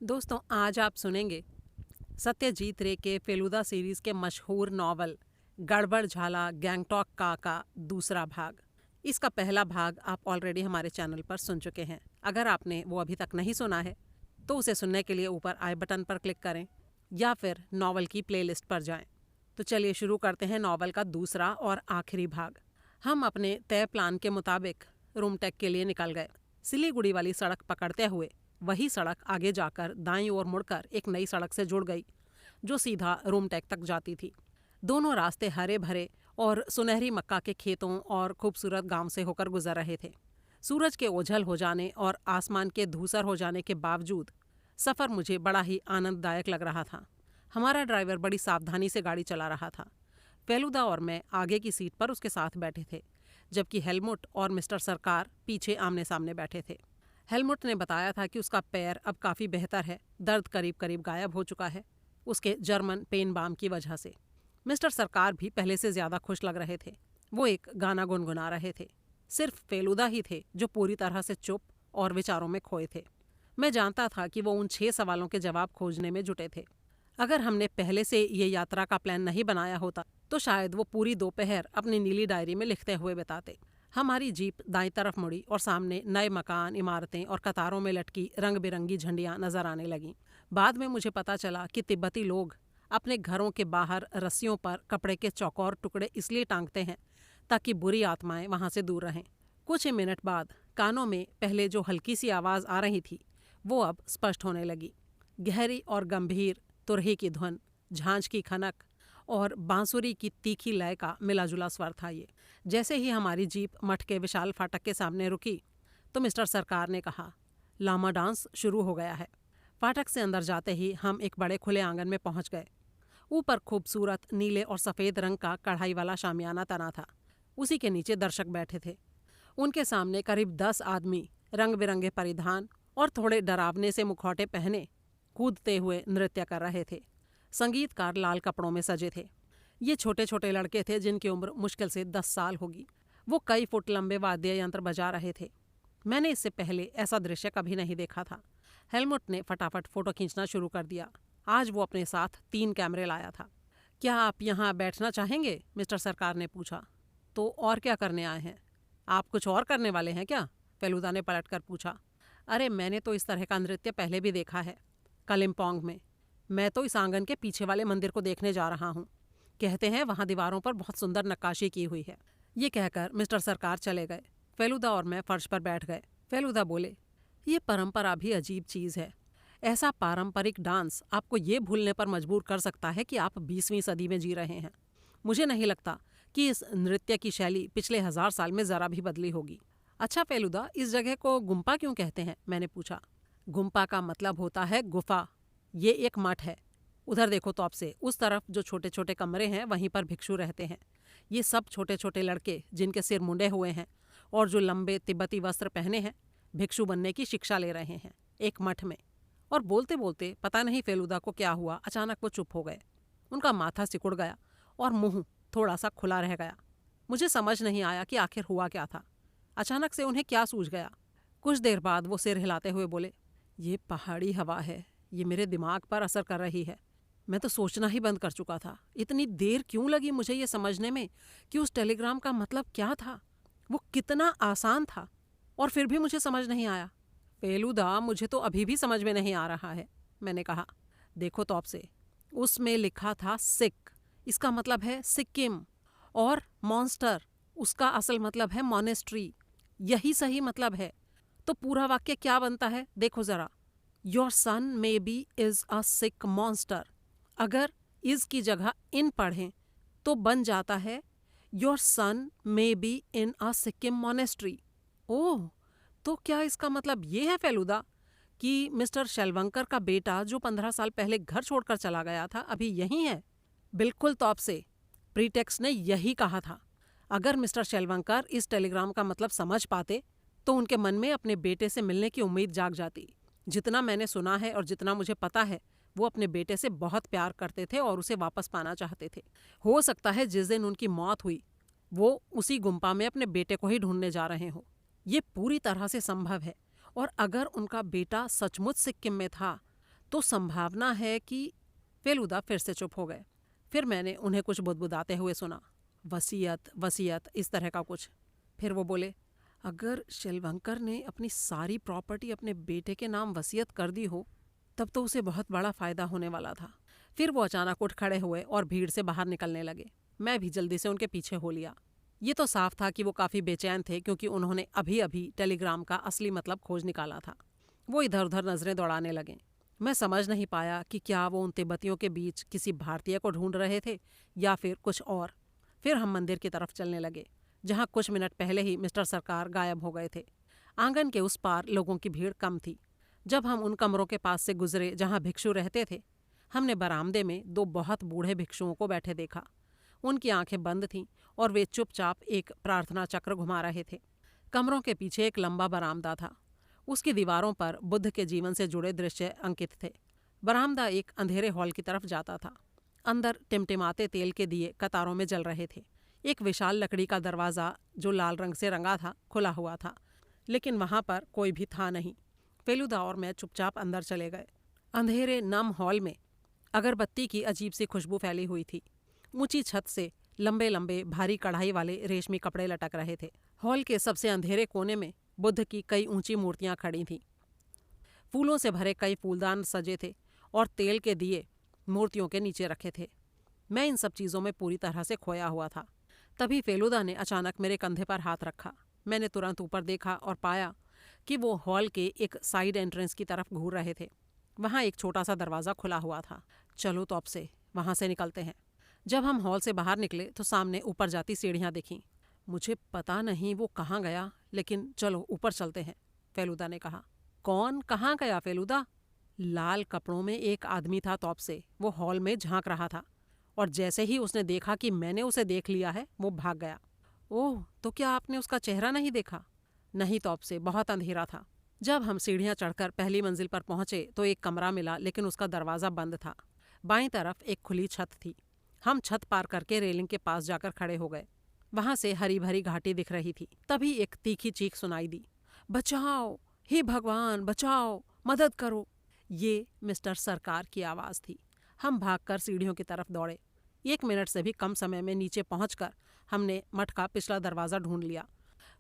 दोस्तों, आज आप सुनेंगे सत्यजीत रे के फेलुदा सीरीज के मशहूर नॉवल गड़बड़ झाला गैंगटॉक का दूसरा भाग। इसका पहला भाग आप ऑलरेडी हमारे चैनल पर सुन चुके हैं। अगर आपने वो अभी तक नहीं सुना है तो उसे सुनने के लिए ऊपर आई बटन पर क्लिक करें या फिर नॉवल की प्लेलिस्ट पर जाएं। तो चलिए शुरू करते हैं नॉवल का दूसरा और आखिरी भाग। हम अपने तय प्लान के मुताबिक रूमटेक के लिए निकल गए। सिलीगुड़ी वाली सड़क पकड़ते हुए वही सड़क आगे जाकर दाईं ओर मुड़कर एक नई सड़क से जुड़ गई जो सीधा रूमटेक तक जाती थी। दोनों रास्ते हरे भरे और सुनहरी मक्का के खेतों और खूबसूरत गांव से होकर गुजर रहे थे। सूरज के ओझल हो जाने और आसमान के धूसर हो जाने के बावजूद सफ़र मुझे बड़ा ही आनंददायक लग रहा था। हमारा ड्राइवर बड़ी सावधानी से गाड़ी चला रहा था। फेलुदा और मैं आगे की सीट पर उसके साथ बैठे थे, जबकि हेलमुट और मिस्टर सरकार पीछे आमने सामने बैठे थे। हेलमुट ने बताया था कि उसका पैर अब काफ़ी बेहतर है, दर्द करीब करीब गायब हो चुका है उसके जर्मन पेन बाम की वजह से। मिस्टर सरकार भी पहले से ज़्यादा खुश लग रहे थे। वो एक गाना गुनगुना रहे थे। सिर्फ फेलुदा ही थे जो पूरी तरह से चुप और विचारों में खोए थे। मैं जानता था कि वो उन 6 सवालों के जवाब खोजने में जुटे थे। अगर हमने पहले से ये यात्रा का प्लान नहीं बनाया होता तो शायद वो पूरी दोपहर अपनी नीली डायरी में लिखते हुए बिताते। हमारी जीप दाईं तरफ मुड़ी और सामने नए मकान, इमारतें और कतारों में लटकी रंग बिरंगी झंडियां नजर आने लगीं। बाद में मुझे पता चला कि तिब्बती लोग अपने घरों के बाहर रस्सियों पर कपड़े के चौकोर टुकड़े इसलिए टांगते हैं ताकि बुरी आत्माएं वहां से दूर रहें। कुछ ही मिनट बाद कानों में पहले जो हल्की सी आवाज़ आ रही थी वो अब स्पष्ट होने लगी। गहरी और गंभीर तुरही की धुन, झांझ की खनक और बांसुरी की तीखी लय का मिलाजुला स्वर था ये। जैसे ही हमारी जीप मठ के विशाल फाटक के सामने रुकी तो मिस्टर सरकार ने कहा, लामा डांस शुरू हो गया है। फाटक से अंदर जाते ही हम एक बड़े खुले आंगन में पहुंच गए। ऊपर खूबसूरत नीले और सफ़ेद रंग का कढ़ाई वाला शामियाना तना था। उसी के नीचे दर्शक बैठे थे। उनके सामने करीब 10 आदमी रंग बिरंगे परिधान और थोड़े डरावने से मुखौटे पहने कूदते हुए नृत्य कर रहे थे। संगीतकार लाल कपड़ों में सजे थे। ये छोटे छोटे लड़के थे जिनकी उम्र मुश्किल से 10 साल होगी। वो कई फुट लंबे वाद्य यंत्र बजा रहे थे। मैंने इससे पहले ऐसा दृश्य कभी नहीं देखा था। हेलमुट ने फटाफट फ़ोटो खींचना शुरू कर दिया। आज वो अपने साथ 3 कैमरे लाया था। क्या आप यहाँ बैठना चाहेंगे? मिस्टर सरकार ने पूछा। तो और क्या करने आए हैं? आप कुछ और करने वाले हैं क्या? फेलुदा ने पलट कर पूछा। अरे, मैंने तो इस तरह का नृत्य पहले भी देखा है, कालिम्पोंग में। मैं तो इस आंगन के पीछे वाले मंदिर को देखने जा रहा हूँ। कहते हैं वहाँ दीवारों पर बहुत सुंदर नक्काशी की हुई है। ये कहकर मिस्टर सरकार चले गए। फेलुदा और मैं फर्श पर बैठ गए। फेलुदा बोले, ये परंपरा भी अजीब चीज़ है। ऐसा पारंपरिक डांस आपको ये भूलने पर मजबूर कर सकता है कि आप 20वीं सदी में जी रहे हैं। मुझे नहीं लगता कि इस नृत्य की शैली पिछले 1000 साल में ज़रा भी बदली होगी। अच्छा फेलुदा, इस जगह को गुम्पा क्यों कहते हैं? मैंने पूछा। गुम्पा का मतलब होता है गुफा। ये एक मठ है। उधर देखो तो आपसे उस तरफ जो छोटे छोटे कमरे हैं वहीं पर भिक्षु रहते हैं। ये सब छोटे छोटे लड़के जिनके सिर मुंडे हुए हैं और जो लंबे तिब्बती वस्त्र पहने हैं भिक्षु बनने की शिक्षा ले रहे हैं एक मठ में। और बोलते बोलते पता नहीं फेलुदा को क्या हुआ, अचानक वो चुप हो गए। उनका माथा सिकुड़ गया और मुंह थोड़ा सा खुला रह गया। मुझे समझ नहीं आया कि आखिर हुआ क्या था। अचानक से उन्हें क्या सूझ गया। कुछ देर बाद वो सिर हिलाते हुए बोले, ये पहाड़ी हवा है, ये मेरे दिमाग पर असर कर रही है। मैं तो सोचना ही बंद कर चुका था। इतनी देर क्यों लगी मुझे ये समझने में कि उस टेलीग्राम का मतलब क्या था। वो कितना आसान था और फिर भी मुझे समझ नहीं आया। फेलुदा, मुझे तो अभी भी समझ में नहीं आ रहा है। मैंने कहा, देखो तो आपसे, उसमें लिखा था सिक, इसका मतलब है सिक्किम, और मॉन्स्टर, उसका असल मतलब है मॉनेस्ट्री। यही सही मतलब है। तो पूरा वाक्य क्या बनता है देखो ज़रा। Your son may be is a sick monster. अगर इज़ की जगह इन पढ़ें तो बन जाता है your son may be in a Sikkim monastery. Oh, तो क्या इसका मतलब ये है फेलुदा कि मिस्टर शेलवंकर का बेटा जो 15 साल पहले घर छोड़कर चला गया था अभी यहीं है? बिल्कुल तौब से। प्रीटेक्स्ट ने यही कहा था। अगर मिस्टर शेलवंकर इस टेलीग्राम का मतलब समझ पाते तो उनके मन में अपने बेटे से मिलने की उम्मीद जाग जाती। जितना मैंने सुना है और जितना मुझे पता है, वो अपने बेटे से बहुत प्यार करते थे और उसे वापस पाना चाहते थे। हो सकता है जिस दिन उनकी मौत हुई वो उसी गुम्पा में अपने बेटे को ही ढूंढने जा रहे हों। ये पूरी तरह से संभव है। और अगर उनका बेटा सचमुच सिक्किम में था तो संभावना है कि। फेलूदा फिर से चुप हो गए। फिर मैंने उन्हें कुछ बुदबुदाते हुए सुना, वसीयत वसीयत इस तरह का कुछ। फिर वो बोले, अगर शिलवंकर ने अपनी सारी प्रॉपर्टी अपने बेटे के नाम वसीयत कर दी हो तब तो उसे बहुत बड़ा फायदा होने वाला था। फिर वो अचानक उठ खड़े हुए और भीड़ से बाहर निकलने लगे। मैं भी जल्दी से उनके पीछे हो लिया। ये तो साफ था कि वो काफ़ी बेचैन थे, क्योंकि उन्होंने अभी अभी टेलीग्राम का असली मतलब खोज निकाला था। वो इधर उधर नजरें दौड़ाने लगे। मैं समझ नहीं पाया कि क्या वो उन तिब्बतियों के बीच किसी भारतीय को ढूंढ रहे थे या फिर कुछ और। फिर हम मंदिर की तरफ चलने लगे, जहाँ कुछ मिनट पहले ही मिस्टर सरकार गायब हो गए थे। आंगन के उस पार लोगों की भीड़ कम थी। जब हम उन कमरों के पास से गुजरे जहाँ भिक्षु रहते थे, हमने बरामदे में 2 बहुत बूढ़े भिक्षुओं को बैठे देखा। उनकी आंखें बंद थीं और वे चुपचाप एक प्रार्थना चक्र घुमा रहे थे। कमरों के पीछे एक लंबा बरामदा था। उसकी दीवारों पर बुद्ध के जीवन से जुड़े दृश्य अंकित थे। बरामदा एक अंधेरे हॉल की तरफ जाता था। अंदर टिमटिमाते तेल के दिए कतारों में जल रहे थे। एक विशाल लकड़ी का दरवाज़ा जो लाल रंग से रंगा था खुला हुआ था, लेकिन वहाँ पर कोई भी था नहीं। फेलूदा और मैं चुपचाप अंदर चले गए। अंधेरे नम हॉल में अगरबत्ती की अजीब सी खुशबू फैली हुई थी। ऊंची छत से लंबे लंबे भारी कढ़ाई वाले रेशमी कपड़े लटक रहे थे। हॉल के सबसे अंधेरे कोने में बुद्ध की कई ऊंची मूर्तियां खड़ी थीं। फूलों से भरे कई फूलदान सजे थे और तेल के दिए मूर्तियों के नीचे रखे थे। मैं इन सब चीज़ों में पूरी तरह से खोया हुआ था। तभी फेलूदा ने अचानक मेरे कंधे पर हाथ रखा। मैंने तुरंत ऊपर देखा और पाया कि वो हॉल के एक साइड एंट्रेंस की तरफ घूर रहे थे। वहाँ एक छोटा सा दरवाज़ा खुला हुआ था। चलो तो अब से वहाँ से निकलते हैं। जब हम हॉल से बाहर निकले तो सामने ऊपर जाती सीढ़ियाँ दिखीं। मुझे पता नहीं वो कहाँ गया, लेकिन चलो ऊपर चलते हैं, फेलूदा ने कहा। कौन कहाँ गया फेलूदा? लाल कपड़ों में एक आदमी था तौब से। वो हॉल में झांक रहा था और जैसे ही उसने देखा कि मैंने उसे देख लिया है, वो भाग गया। ओह, तो क्या आपने उसका चेहरा नहीं देखा? नहीं तौब से, बहुत अंधेरा था। जब हम सीढ़ियाँ चढ़कर पहली मंजिल पर पहुंचे तो एक कमरा मिला, लेकिन उसका दरवाज़ा बंद था। बाईं तरफ एक खुली छत थी। हम छत पार करके रेलिंग के पास जाकर खड़े हो गए। वहां से हरी भरी घाटी दिख रही थी। तभी एक तीखी चीख सुनाई दी, बचाओ, हे भगवान बचाओ, मदद करो। ये मिस्टर सरकार की आवाज़ थी। हम भागकर सीढ़ियों की तरफ दौड़े। 1 मिनट से भी कम समय में नीचे पहुंचकर हमने मठ का पिछला दरवाज़ा ढूंढ लिया।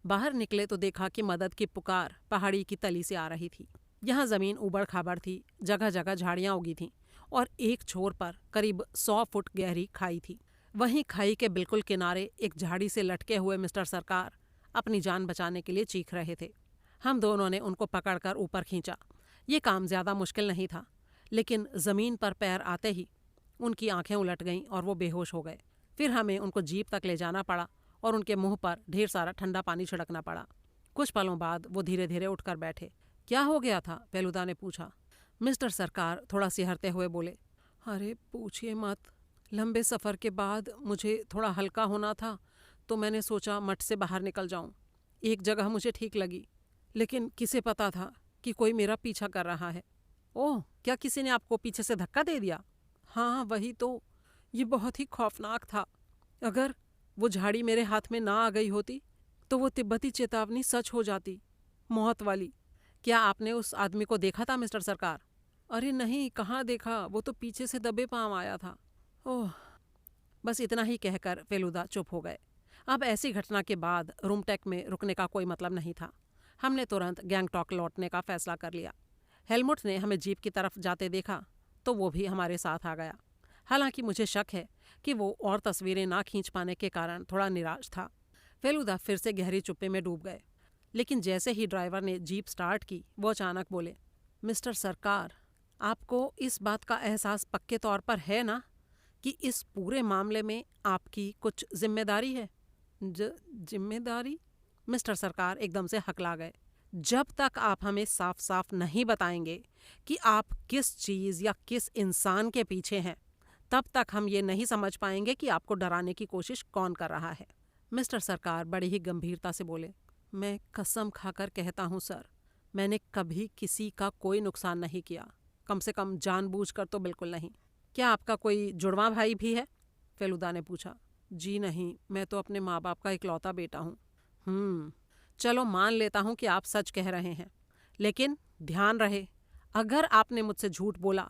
बाहर निकले तो देखा कि मदद की पुकार पहाड़ी की तली से आ रही थी। यहाँ ज़मीन उबड़ खाबड़ थी, जगह जगह झाड़ियाँ उगी थीं और एक छोर पर करीब 100 फुट गहरी खाई थी। वहीं खाई के बिल्कुल किनारे एक झाड़ी से लटके हुए मिस्टर सरकार अपनी जान बचाने के लिए चीख रहे थे। हम दोनों ने उनको पकड़कर ऊपर खींचा। ये काम ज़्यादा मुश्किल नहीं था, लेकिन ज़मीन पर पैर आते ही उनकी आंखें उलट गईं और वो बेहोश हो गए। फिर हमें उनको जीप तक ले जाना पड़ा और उनके मुंह पर ढेर सारा ठंडा पानी छिड़कना पड़ा। कुछ पलों बाद वो धीरे धीरे उठकर बैठे। क्या हो गया था? फेलूदा ने पूछा। मिस्टर सरकार थोड़ा सिहरते हुए बोले, अरे पूछिए मत। लंबे सफ़र के बाद मुझे थोड़ा हल्का होना था, तो मैंने सोचा मठ से बाहर निकल जाऊं। एक जगह मुझे ठीक लगी, लेकिन किसे पता था कि कोई मेरा पीछा कर रहा है। ओह, क्या किसी ने आपको पीछे से धक्का दे दिया? हाँ, वही तो। ये बहुत ही खौफनाक था। अगर वो झाड़ी मेरे हाथ में ना आ गई होती तो वो तिब्बती चेतावनी सच हो जाती, मौत वाली। क्या आपने उस आदमी को देखा था मिस्टर सरकार? अरे नहीं, कहाँ देखा, वो तो पीछे से दबे पांव आया था। ओह। बस इतना ही कहकर फेलूदा चुप हो गए। अब ऐसी घटना के बाद रूमटेक में रुकने का कोई मतलब नहीं था। हमने तुरंत गैंगटॉक लौटने का फैसला कर लिया। हेलमुट ने हमें जीप की तरफ जाते देखा तो वो भी हमारे साथ आ गया। हालांकि मुझे शक है कि वो और तस्वीरें ना खींच पाने के कारण थोड़ा निराश था। फेलूदा फिर से गहरी चुप्पी में डूब गए, लेकिन जैसे ही ड्राइवर ने जीप स्टार्ट की वो अचानक बोले, मिस्टर सरकार, आपको इस बात का एहसास पक्के तौर पर है ना कि इस पूरे मामले में आपकी कुछ जिम्मेदारी है? जिम्मेदारी? मिस्टर सरकार एकदम से हकला गए। जब तक आप हमें साफ साफ नहीं बताएंगे कि आप किस चीज़ या किस इंसान के पीछे हैं, तब तक हम ये नहीं समझ पाएंगे कि आपको डराने की कोशिश कौन कर रहा है। मिस्टर सरकार बड़ी ही गंभीरता से बोले, मैं कसम खाकर कहता हूँ सर, मैंने कभी किसी का कोई नुकसान नहीं किया, कम से कम जानबूझकर तो बिल्कुल नहीं। क्या आपका कोई जुड़वा भाई भी है? फेलूदा ने पूछा। जी नहीं, मैं तो अपने माँ बाप का इकलौता बेटा हूँ। चलो मान लेता हूँ कि आप सच कह रहे हैं, लेकिन ध्यान रहे, अगर आपने मुझसे झूठ बोला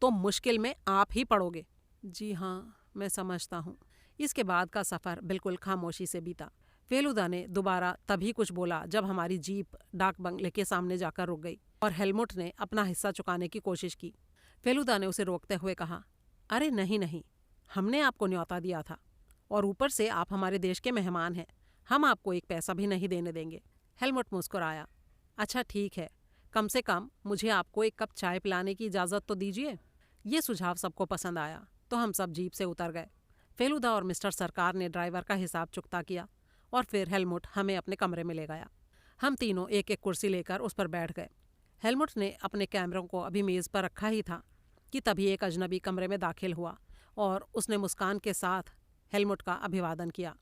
तो मुश्किल में आप ही पड़ोगे। जी हाँ, मैं समझता हूँ। इसके बाद का सफ़र बिल्कुल खामोशी से बीता। फेलुदा ने दोबारा तभी कुछ बोला जब हमारी जीप डाक बंगले के सामने जाकर रुक गई और हेलमुट ने अपना हिस्सा चुकाने की कोशिश की। फेलुदा ने उसे रोकते हुए कहा, अरे नहीं नहीं, हमने आपको न्योता दिया था और ऊपर से आप हमारे देश के मेहमान हैं, हम आपको एक पैसा भी नहीं देने देंगे। हेलमुट मुस्कुराया। अच्छा ठीक है, कम से कम मुझे आपको एक कप चाय पिलाने की इजाज़त तो दीजिए। ये सुझाव सबको पसंद आया तो हम सब जीप से उतर गए। फेलुदा और मिस्टर सरकार ने ड्राइवर का हिसाब चुकता किया और फिर हेलमुट हमें अपने कमरे में ले गया। हम तीनों एक एक कुर्सी लेकर उस पर बैठ गए। हेलमुट ने अपने कैमरों को अभी मेज़ पर रखा ही था कि तभी एक अजनबी कमरे में दाखिल हुआ और उसने मुस्कान के साथ हेलमुट का अभिवादन किया।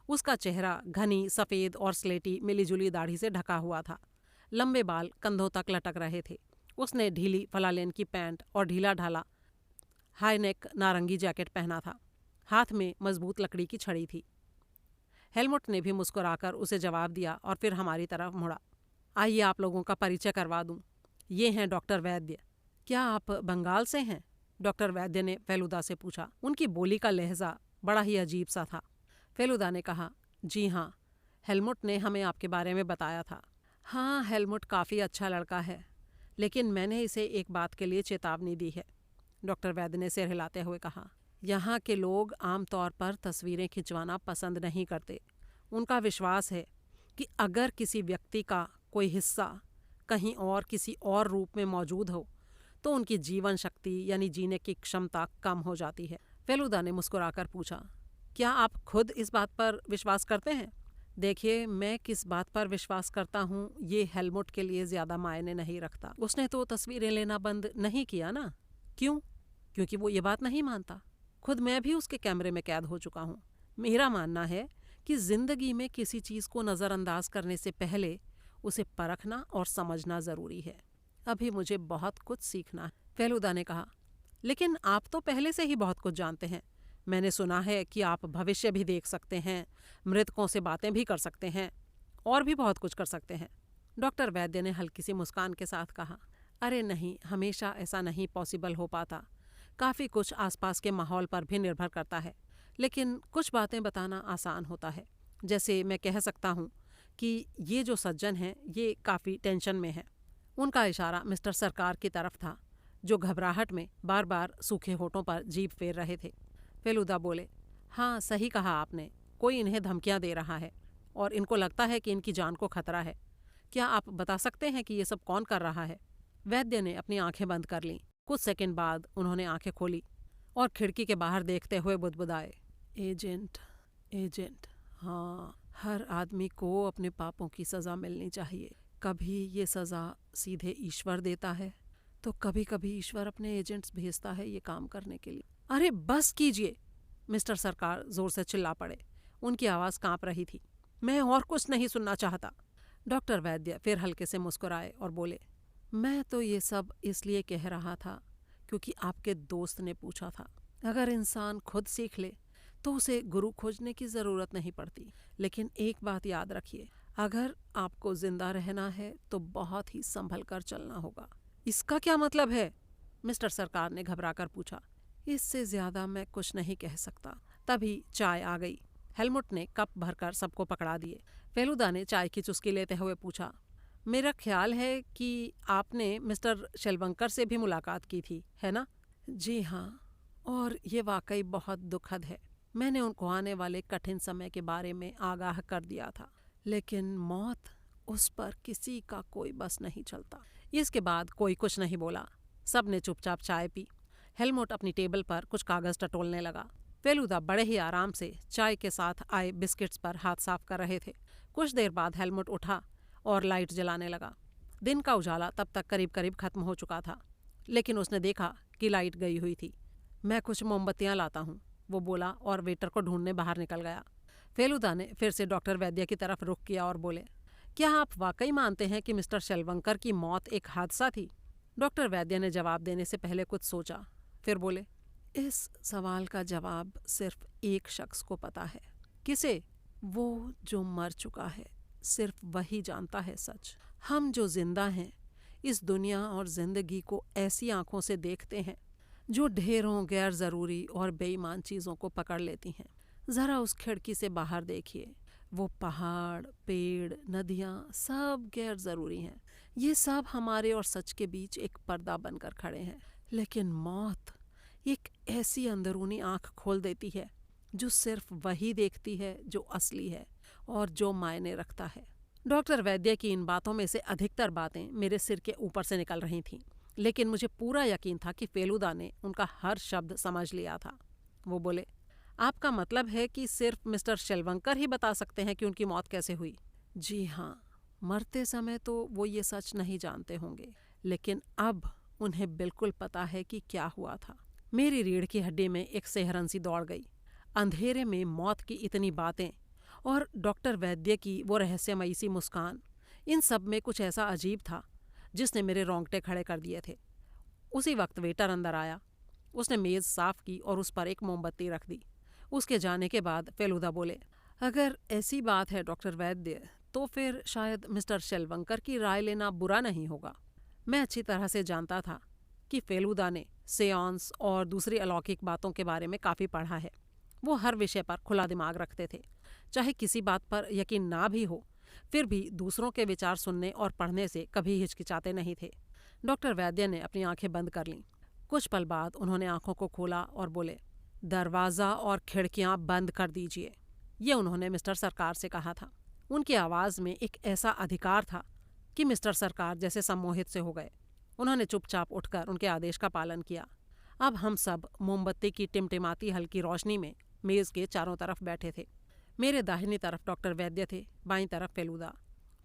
उसका चेहरा घनी सफ़ेद और स्लेटी मिलीजुली दाढ़ी से ढका हुआ था। लंबे बाल कंधों तक लटक रहे थे। उसने ढीली फलालेन की पैंट और ढीला ढाला हाई नेक नारंगी जैकेट पहना था। हाथ में मजबूत लकड़ी की छड़ी थी। हेलमुट ने भी मुस्कुराकर उसे जवाब दिया और फिर हमारी तरफ मुड़ा। आइए आप लोगों का परिचय करवा दूं। ये हैं डॉक्टर वैद्य। क्या आप बंगाल से हैं? डॉक्टर वैद्य ने फेलुदा से पूछा। उनकी बोली का लहजा बड़ा ही अजीब सा था। फेलुदा ने कहा, जी हाँ, हेलमुट ने हमें आपके बारे में बताया था। हाँ, हेलमुट काफ़ी अच्छा लड़का है, लेकिन मैंने इसे एक बात के लिए चेतावनी दी है। डॉक्टर वैद्य ने सिर हिलाते हुए कहा, यहाँ के लोग आमतौर पर तस्वीरें खिंचवाना पसंद नहीं करते। उनका विश्वास है कि अगर किसी व्यक्ति का कोई हिस्सा कहीं और किसी और रूप में मौजूद हो तो उनकी जीवन शक्ति यानी जीने की क्षमता कम हो जाती है। फेलुदा ने मुस्कुराकर पूछा, क्या आप खुद इस बात पर विश्वास करते हैं? देखिए, मैं किस बात पर विश्वास करता हूँ ये हेलमुट के लिए ज़्यादा मायने नहीं रखता। उसने तो तस्वीरें लेना बंद नहीं किया ना। क्यों? क्योंकि वो ये बात नहीं मानता। खुद मैं भी उसके कैमरे में कैद हो चुका हूँ। मेरा मानना है कि ज़िंदगी में किसी चीज़ को नज़रअंदाज करने से पहले उसे परखना और समझना ज़रूरी है। अभी मुझे बहुत कुछ सीखना है। फेलुदा ने कहा, लेकिन आप तो पहले से ही बहुत कुछ जानते हैं। मैंने सुना है कि आप भविष्य भी देख सकते हैं, मृतकों से बातें भी कर सकते हैं और भी बहुत कुछ कर सकते हैं। डॉक्टर वैद्य ने हल्की सी मुस्कान के साथ कहा, अरे नहीं, हमेशा ऐसा नहीं पॉसिबल हो पाता। काफ़ी कुछ आसपास के माहौल पर भी निर्भर करता है, लेकिन कुछ बातें बताना आसान होता है। जैसे मैं कह सकता हूँ कि ये जो सज्जन हैं ये काफ़ी टेंशन में हैं। उनका इशारा मिस्टर सरकार की तरफ था, जो घबराहट में बार बार सूखे होठों पर जीभ फेर रहे थे। फेलुदा बोले, हाँ सही कहा आपने, कोई इन्हें धमकियाँ दे रहा है और इनको लगता है कि इनकी जान को खतरा है। क्या आप बता सकते हैं कि ये सब कौन कर रहा है? वैद्य ने अपनी आंखें बंद कर लीं। कुछ सेकंड बाद उन्होंने आंखें खोली और खिड़की के बाहर देखते हुए बुदबुदाए, एजेंट, एजेंट। हाँ, हर आदमी को अपने पापों की सज़ा मिलनी चाहिए। कभी ये सज़ा सीधे ईश्वर देता है तो कभी कभी ईश्वर अपने एजेंट्स भेजता है ये काम करने के लिए। अरे बस कीजिए, मिस्टर सरकार जोर से चिल्ला पड़े। उनकी आवाज़ कांप रही थी। मैं और कुछ नहीं सुनना चाहता। डॉक्टर वैद्य फिर हल्के से मुस्कुराए और बोले, मैं तो ये सब इसलिए कह रहा था क्योंकि आपके दोस्त ने पूछा था। अगर इंसान खुद सीख ले तो उसे गुरु खोजने की ज़रूरत नहीं पड़ती। लेकिन एक बात याद रखिए, अगर आपको जिंदा रहना है तो बहुत ही संभल कर चलना होगा। इसका क्या मतलब है? मिस्टर सरकार ने घबराकर पूछा। इससे ज़्यादा मैं कुछ नहीं कह सकता। तभी चाय आ गई। हेलमुट ने कप भरकर सबको पकड़ा दिए। फेलुदा ने चाय की चुस्की लेते हुए पूछा, मेरा ख्याल है कि आपने मिस्टर शेलवंकर से भी मुलाकात की थी, है ना? जी हाँ, और ये वाकई बहुत दुखद है। मैंने उनको आने वाले कठिन समय के बारे में आगाह कर दिया था, लेकिन मौत, उस पर किसी का कोई बस नहीं चलता। इसके बाद कोई कुछ नहीं बोला। सब ने चुपचाप चाय पी। हेलमुट अपनी टेबल पर कुछ कागज़ टटोलने लगा। फेलुदा बड़े ही आराम से चाय के साथ आए बिस्किट्स पर हाथ साफ कर रहे थे। कुछ देर बाद हेलमुट उठा और लाइट जलाने लगा। दिन का उजाला तब तक करीब करीब खत्म हो चुका था, लेकिन उसने देखा कि लाइट गई हुई थी। मैं कुछ मोमबत्तियाँ लाता हूँ, वो बोला और वेटर को ढूंढने बाहर निकल गया। फेलुदा ने फिर से डॉक्टर वैद्य की तरफ रुख किया और बोले, क्या आप वाकई मानते हैं कि मिस्टर शेलवंकर की मौत एक हादसा थी? डॉक्टर वैद्य ने जवाब देने से पहले कुछ सोचा, फिर बोले, इस सवाल का जवाब सिर्फ एक शख्स को पता है। किसे? वो जो मर चुका है। सिर्फ वही जानता है सच। हम जो जिंदा हैं इस दुनिया और जिंदगी को ऐसी आंखों से देखते हैं जो ढेरों गैर ज़रूरी और बेईमान चीज़ों को पकड़ लेती हैं। ज़रा उस खिड़की से बाहर देखिए, वो पहाड़, पेड़, नदियाँ सब गैर ज़रूरी हैं। ये सब हमारे और सच के बीच एक पर्दा बनकर खड़े हैं। लेकिन मौत एक ऐसी अंदरूनी आंख खोल देती है जो सिर्फ वही देखती है जो असली है और जो मायने रखता है। डॉक्टर वैद्य की इन बातों में से अधिकतर बातें मेरे सिर के ऊपर से निकल रही थीं, लेकिन मुझे पूरा यकीन था कि फेलुदा ने उनका हर शब्द समझ लिया था। वो बोले, आपका मतलब है कि सिर्फ मिस्टर शेलवंकर ही बता सकते हैं कि उनकी मौत कैसे हुई? जी हाँ, मरते समय तो वो ये सच नहीं जानते होंगे, लेकिन अब उन्हें बिल्कुल पता है कि क्या हुआ था। मेरी रीढ़ की हड्डी में एक सेहरन सी दौड़ गई। अंधेरे में मौत की इतनी बातें और डॉक्टर वैद्य की वो रहस्यमयी सी मुस्कान, इन सब में कुछ ऐसा अजीब था जिसने मेरे रोंगटे खड़े कर दिए थे। उसी वक्त वेटर अंदर आया। उसने मेज़ साफ की और उस पर एक मोमबत्ती रख दी। उसके जाने के बाद फेलुदा बोले, अगर ऐसी बात है डॉक्टर वैद्य, तो फिर शायद मिस्टर शेलवंकर की राय लेना बुरा नहीं होगा। मैं अच्छी तरह से जानता था कि फेलुदा ने सेयांस और दूसरी अलौकिक बातों के बारे में काफ़ी पढ़ा है। वो हर विषय पर खुला दिमाग रखते थे। चाहे किसी बात पर यकीन ना भी हो, फिर भी दूसरों के विचार सुनने और पढ़ने से कभी हिचकिचाते नहीं थे। डॉक्टर वैद्य ने अपनी आंखें बंद कर लीं। कुछ पल बाद उन्होंने आंखों को खोला और बोले, दरवाज़ा और खिड़कियां बंद कर दीजिए। ये उन्होंने मिस्टर सरकार से कहा था। उनकी आवाज़ में एक ऐसा अधिकार था कि मिस्टर सरकार जैसे सम्मोहित से हो गए। उन्होंने चुपचाप उठकर उनके आदेश का पालन किया। अब हम सब मोमबत्ती की टिमटिमाती हल्की रोशनी में मेज़ के चारों तरफ बैठे थे। मेरे दाहिनी तरफ डॉक्टर वैद्य थे, बाईं तरफ फेलुदा।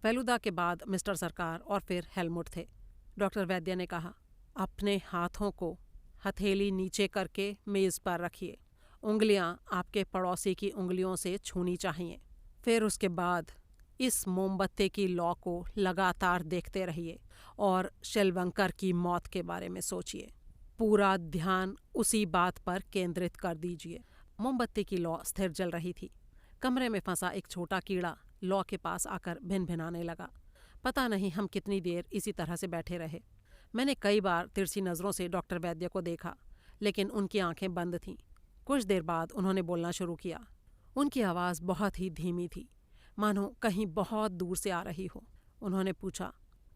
फेलुदा के बाद मिस्टर सरकार और फिर हेलमुट थे। डॉक्टर वैद्य ने कहा, अपने हाथों को हथेली नीचे करके मेज़ पर रखिए। उंगलियां आपके पड़ोसी की उंगलियों से छूनी चाहिए। फिर उसके बाद इस मोमबत्ती की लौ को लगातार देखते रहिए और शेलवंकर की मौत के बारे में सोचिए। पूरा ध्यान उसी बात पर केंद्रित कर दीजिए। मोमबत्ती की लौ स्थिर जल रही थी। कमरे में फंसा एक छोटा कीड़ा लौ के पास आकर भिनभिनाने लगा। पता नहीं हम कितनी देर इसी तरह से बैठे रहे। मैंने कई बार तिरछी नज़रों से डॉक्टर वैद्य को देखा, लेकिन उनकी आंखें बंद थीं। कुछ देर बाद उन्होंने बोलना शुरू किया। उनकी आवाज़ बहुत ही धीमी थी, मानो कहीं बहुत दूर से आ रही हो। उन्होंने पूछा,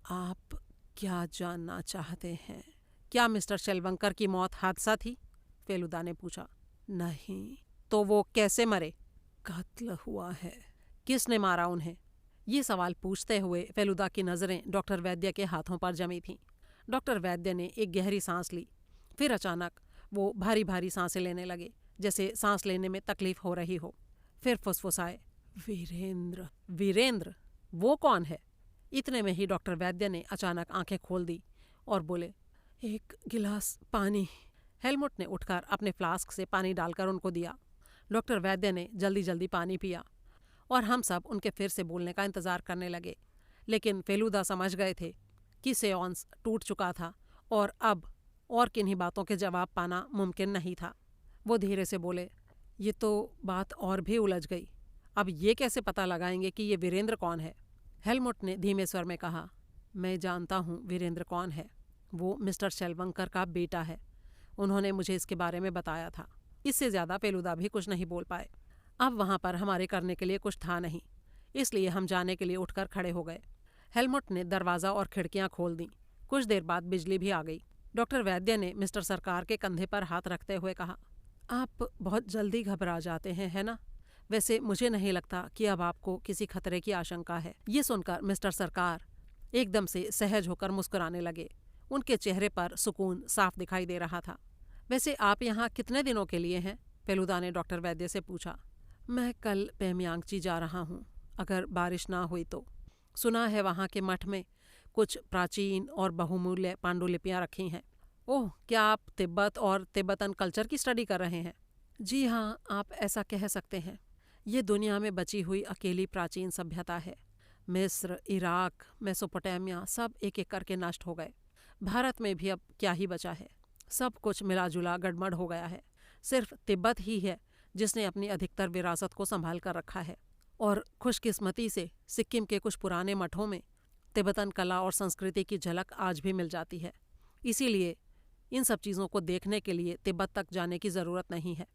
आप क्या जानना चाहते हैं? क्या मिस्टर शेलवंकर की मौत हादसा थी? फेलुदा ने पूछा। नहीं। तो वो कैसे मरे? कत्ल हुआ है। किसने मारा उन्हें? ये सवाल पूछते हुए फेलुदा की नज़रें डॉक्टर वैद्य के हाथों पर जमी थीं। डॉक्टर वैद्य ने एक गहरी सांस ली। फिर अचानक वो भारी भारी सांसें लेने लगे, जैसे सांस लेने में तकलीफ हो रही हो। फिर फुसफुसाए, वीरेंद्र। वीरेंद्र? वो कौन है? इतने में ही डॉक्टर वैद्य ने अचानक आंखें खोल दी और बोले, एक गिलास पानी। हेलमुट ने उठकर अपने फ्लास्क से पानी डालकर उनको दिया। डॉक्टर वैद्य ने जल्दी जल्दी पानी पिया और हम सब उनके फिर से बोलने का इंतज़ार करने लगे। लेकिन फेलुदा समझ गए थे कि सेयांस टूट चुका था और अब और किन्हीं बातों के जवाब पाना मुमकिन नहीं था। वो धीरे से बोले, ये तो बात और भी उलझ गई। अब ये कैसे पता लगाएंगे कि ये वीरेंद्र कौन है? हेलमुट ने धीमे स्वर में कहा, मैं जानता हूँ वीरेंद्र कौन है। वो मिस्टर शेलवंकर का बेटा है। उन्होंने मुझे इसके बारे में बताया था। इससे ज़्यादा फेलुदा भी कुछ नहीं बोल पाए। अब वहाँ पर हमारे करने के लिए कुछ था नहीं, इसलिए हम जाने के लिए उठकर खड़े हो गए। हेलमुट ने दरवाज़ा और खिड़कियाँ खोल दीं। कुछ देर बाद बिजली भी आ गई। डॉक्टर वैद्य ने मिस्टर सरकार के कंधे पर हाथ रखते हुए कहा, आप बहुत जल्दी घबरा जाते हैं, है ना? वैसे मुझे नहीं लगता कि अब आपको किसी खतरे की आशंका है। ये सुनकर मिस्टर सरकार एकदम से सहज होकर मुस्कुराने लगे। उनके चेहरे पर सुकून साफ दिखाई दे रहा था। वैसे आप यहाँ कितने दिनों के लिए हैं? फेलुदा ने डॉक्टर वैद्य से पूछा। मैं कल पेमयांगची जा रहा हूँ, अगर बारिश ना हुई तो। सुना है वहाँ के मठ में कुछ प्राचीन और बहुमूल्य पांडुलिपियाँ रखी हैं। ओह, क्या आप तिब्बत और तिब्बतन कल्चर की स्टडी कर रहे हैं? जी हाँ, आप ऐसा कह सकते हैं। ये दुनिया में बची हुई अकेली प्राचीन सभ्यता है। मिस्र, इराक, मेसोपोटामिया सब एक एक करके नष्ट हो गए। भारत में भी अब क्या ही बचा है। सब कुछ मिला जुला गड़बड़ हो गया है। सिर्फ तिब्बत ही है जिसने अपनी अधिकतर विरासत को संभाल कर रखा है। और खुशकिस्मती से सिक्किम के कुछ पुराने मठों में तिब्बतन कला और संस्कृति की झलक आज भी मिल जाती है। इसीलिए इन सब चीज़ों को देखने के लिए तिब्बत तक जाने की ज़रूरत नहीं है।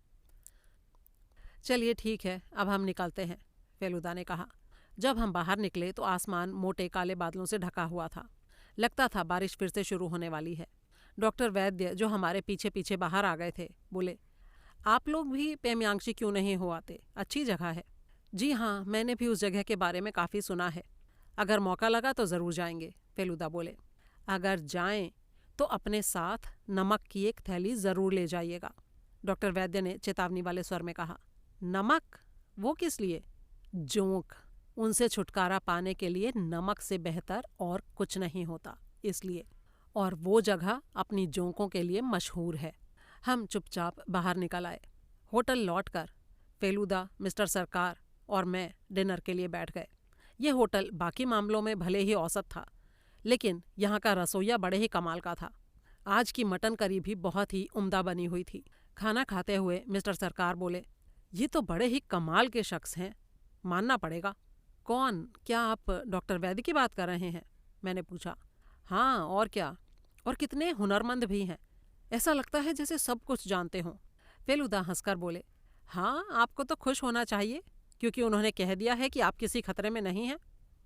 चलिए ठीक है, अब हम निकलते हैं, फेलुदा ने कहा। जब हम बाहर निकले तो आसमान मोटे काले बादलों से ढका हुआ था। लगता था बारिश फिर से शुरू होने वाली है। डॉक्टर वैद्य, जो हमारे पीछे पीछे बाहर आ गए थे, बोले, आप लोग भी पेमयांगशी क्यों नहीं हो आते? अच्छी जगह है। जी हाँ, मैंने भी उस जगह के बारे में काफ़ी सुना है। अगर मौका लगा तो ज़रूर जाएंगे, फेलुदा बोले। अगर जाएं तो अपने साथ नमक की एक थैली ज़रूर ले जाइएगा, डॉक्टर वैद्य ने चेतावनी वाले स्वर में कहा। नमक? वो किस लिए? जोंक। उनसे छुटकारा पाने के लिए नमक से बेहतर और कुछ नहीं होता, इसलिए। और वो जगह अपनी जोंकों के लिए मशहूर है। हम चुपचाप बाहर निकल आए। होटल लौटकर फेलुदा, मिस्टर सरकार और मैं डिनर के लिए बैठ गए। ये होटल बाकी मामलों में भले ही औसत था, लेकिन यहाँ का रसोइया बड़े ही कमाल का था। आज की मटन करी भी बहुत ही उम्दा बनी हुई थी। खाना खाते हुए मिस्टर सरकार बोले, ये तो बड़े ही कमाल के शख्स हैं, मानना पड़ेगा। कौन? क्या आप डॉक्टर वैद्य की बात कर रहे हैं? मैंने पूछा। हाँ, और क्या, और कितने हुनरमंद भी हैं। ऐसा लगता है जैसे सब कुछ जानते हों। फेलुदा हंसकर बोले, हाँ, आपको तो खुश होना चाहिए, क्योंकि उन्होंने कह दिया है कि आप किसी खतरे में नहीं हैं।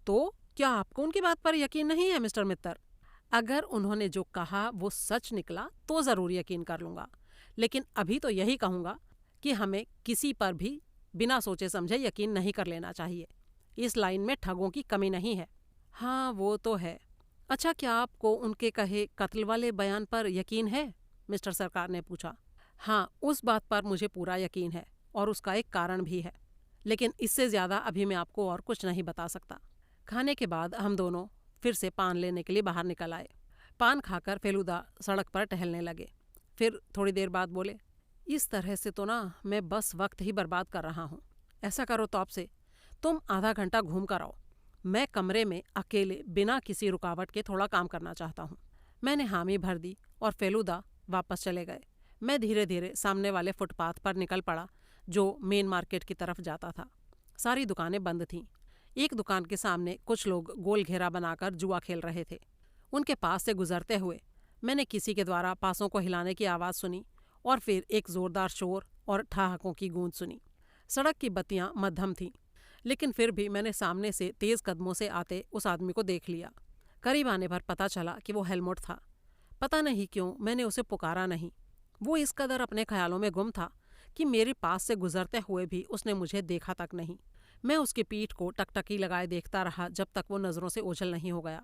तो क्या आपको उनकी बात पर यकीन नहीं है, मिस्टर मित्तर? अगर उन्होंने जो कहा वो सच निकला तो ज़रूर यकीन कर लूँगा, लेकिन अभी तो यही कहूँगा कि हमें किसी पर भी बिना सोचे समझे यकीन नहीं कर लेना चाहिए। इस लाइन में ठगों की कमी नहीं है। हाँ, वो तो है। अच्छा, क्या आपको उनके कहे कत्ल वाले बयान पर यकीन है? मिस्टर सरकार ने पूछा। हाँ, उस बात पर मुझे पूरा यकीन है, और उसका एक कारण भी है, लेकिन इससे ज़्यादा अभी मैं आपको और कुछ नहीं बता सकता। खाने के बाद हम दोनों फिर से पान लेने के लिए बाहर निकल आए। पान खाकर फेलुदा सड़क पर टहलने लगे। फिर थोड़ी देर बाद बोले, इस तरह से तो ना मैं बस वक्त ही बर्बाद कर रहा हूँ। ऐसा करो तो आपसे, तुम आधा घंटा घूम कर आओ। मैं कमरे में अकेले बिना किसी रुकावट के थोड़ा काम करना चाहता हूँ। मैंने हामी भर दी और फेलुदा वापस चले गए। मैं धीरे धीरे सामने वाले फुटपाथ पर निकल पड़ा, जो मेन मार्केट की तरफ जाता था। सारी दुकानें बंद थीं। एक दुकान के सामने कुछ लोग गोल घेरा बनाकर जुआ खेल रहे थे। उनके पास से गुजरते हुए मैंने किसी के द्वारा पासों को हिलाने की आवाज़ सुनी, और फिर एक ज़ोरदार शोर और ठहाकों की गूंज सुनी। सड़क की बत्तियां मध्यम थीं, लेकिन फिर भी मैंने सामने से तेज़ कदमों से आते उस आदमी को देख लिया। करीब आने पर पता चला कि वो हेलमुट था। पता नहीं क्यों मैंने उसे पुकारा नहीं। वो इस कदर अपने ख्यालों में गुम था कि मेरे पास से गुजरते हुए भी उसने मुझे देखा तक नहीं। मैं उसकी पीठ को टकटकी लगाए देखता रहा जब तक वो नज़रों से ओझल नहीं हो गया।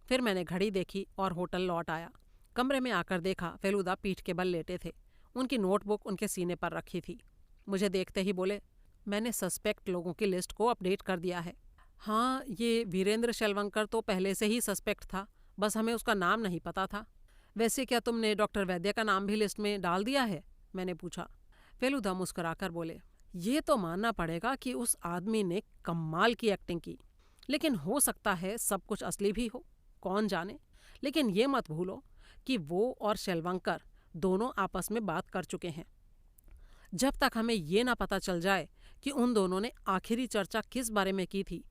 फिर मैंने घड़ी देखी और होटल लौट आया। कमरे में आकर देखा फेलुदा पीठ के बल लेटे थे। उनकी नोटबुक उनके सीने पर रखी थी। मुझे देखते ही बोले, मैंने सस्पेक्ट लोगों की लिस्ट को अपडेट कर दिया है। हाँ, ये वीरेंद्र शेलवंकर तो पहले से ही सस्पेक्ट था, बस हमें उसका नाम नहीं पता था। वैसे क्या तुमने डॉक्टर वैद्य का नाम भी लिस्ट में डाल दिया है? मैंने पूछा। फेलुदा मुस्कुराकर बोले, ये तो मानना पड़ेगा कि उस आदमी ने कमाल की एक्टिंग की, लेकिन हो सकता है सब कुछ असली भी हो, कौन जाने। लेकिन ये मत भूलो कि वो और शेलवंकर दोनों आपस में बात कर चुके हैं। जब तक हमें ये ना पता चल जाए कि उन दोनों ने आखिरी चर्चा किस बारे में की थी,